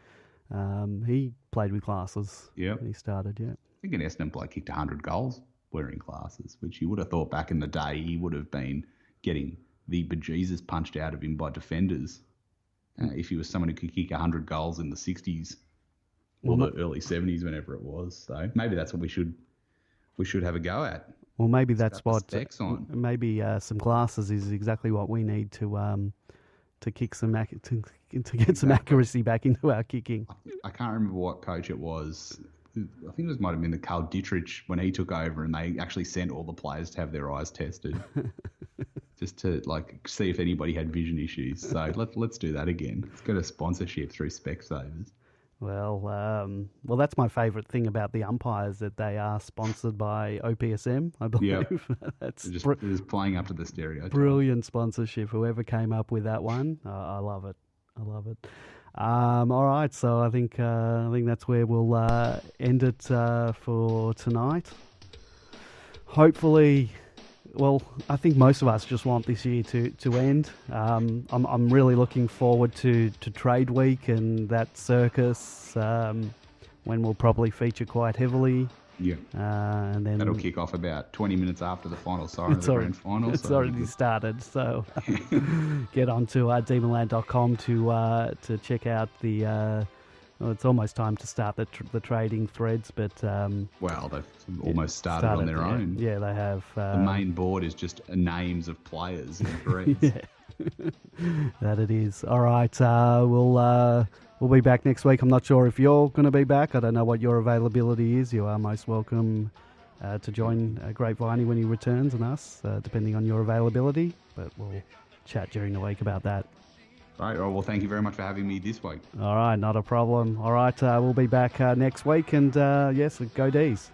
[SPEAKER 1] He played with glasses.
[SPEAKER 2] Yeah.
[SPEAKER 1] He started, yeah.
[SPEAKER 2] I think an Essendon bloke kicked 100 goals wearing glasses, which you would have thought back in the day he would have been getting the bejesus punched out of him by defenders if he was someone who could kick 100 goals in the 60s or the early 70s, whenever it was. So maybe that's what we should have a go at.
[SPEAKER 1] Well, maybe that's what.
[SPEAKER 2] Specs on.
[SPEAKER 1] Maybe some glasses is exactly what we need to kick some to get some accuracy back into our kicking.
[SPEAKER 2] I can't remember what coach it was. I think it might have been the Carl Dietrich when he took over, and they actually sent all the players to have their eyes tested, just to see if anybody had vision issues. So let's do that again. Let's get a sponsorship through Specsavers.
[SPEAKER 1] Well, that's my favourite thing about the umpires, that they are sponsored by OPSM, I believe.
[SPEAKER 2] Yep.
[SPEAKER 1] That's
[SPEAKER 2] just playing up to the stereotype.
[SPEAKER 1] Brilliant sponsorship. Whoever came up with that one, I love it. I love it. All right, so I think that's where we'll end it for tonight. Hopefully. Well, I think most of us just want this year to end. I'm really looking forward to trade week and that circus when we'll probably feature quite heavily.
[SPEAKER 2] Yeah.
[SPEAKER 1] And then
[SPEAKER 2] that'll kick off about 20 minutes after the final siren of the grand final.
[SPEAKER 1] It's already started, so get on to demonland.com to check out the... Well, it's almost time to start the trading threads, but...
[SPEAKER 2] they've almost started on their own.
[SPEAKER 1] Yeah, they have.
[SPEAKER 2] The main board is just names of players in threads.
[SPEAKER 1] Yeah, that it is. All right, we'll be back next week. I'm not sure if you're going to be back. I don't know what your availability is. You are most welcome to join Grapeviney when he returns and us, depending on your availability. But we'll chat during the week about that.
[SPEAKER 2] Right. Well, thank you very much for having me this week.
[SPEAKER 1] All right, not a problem. All right, we'll be back next week. And yes, go D's.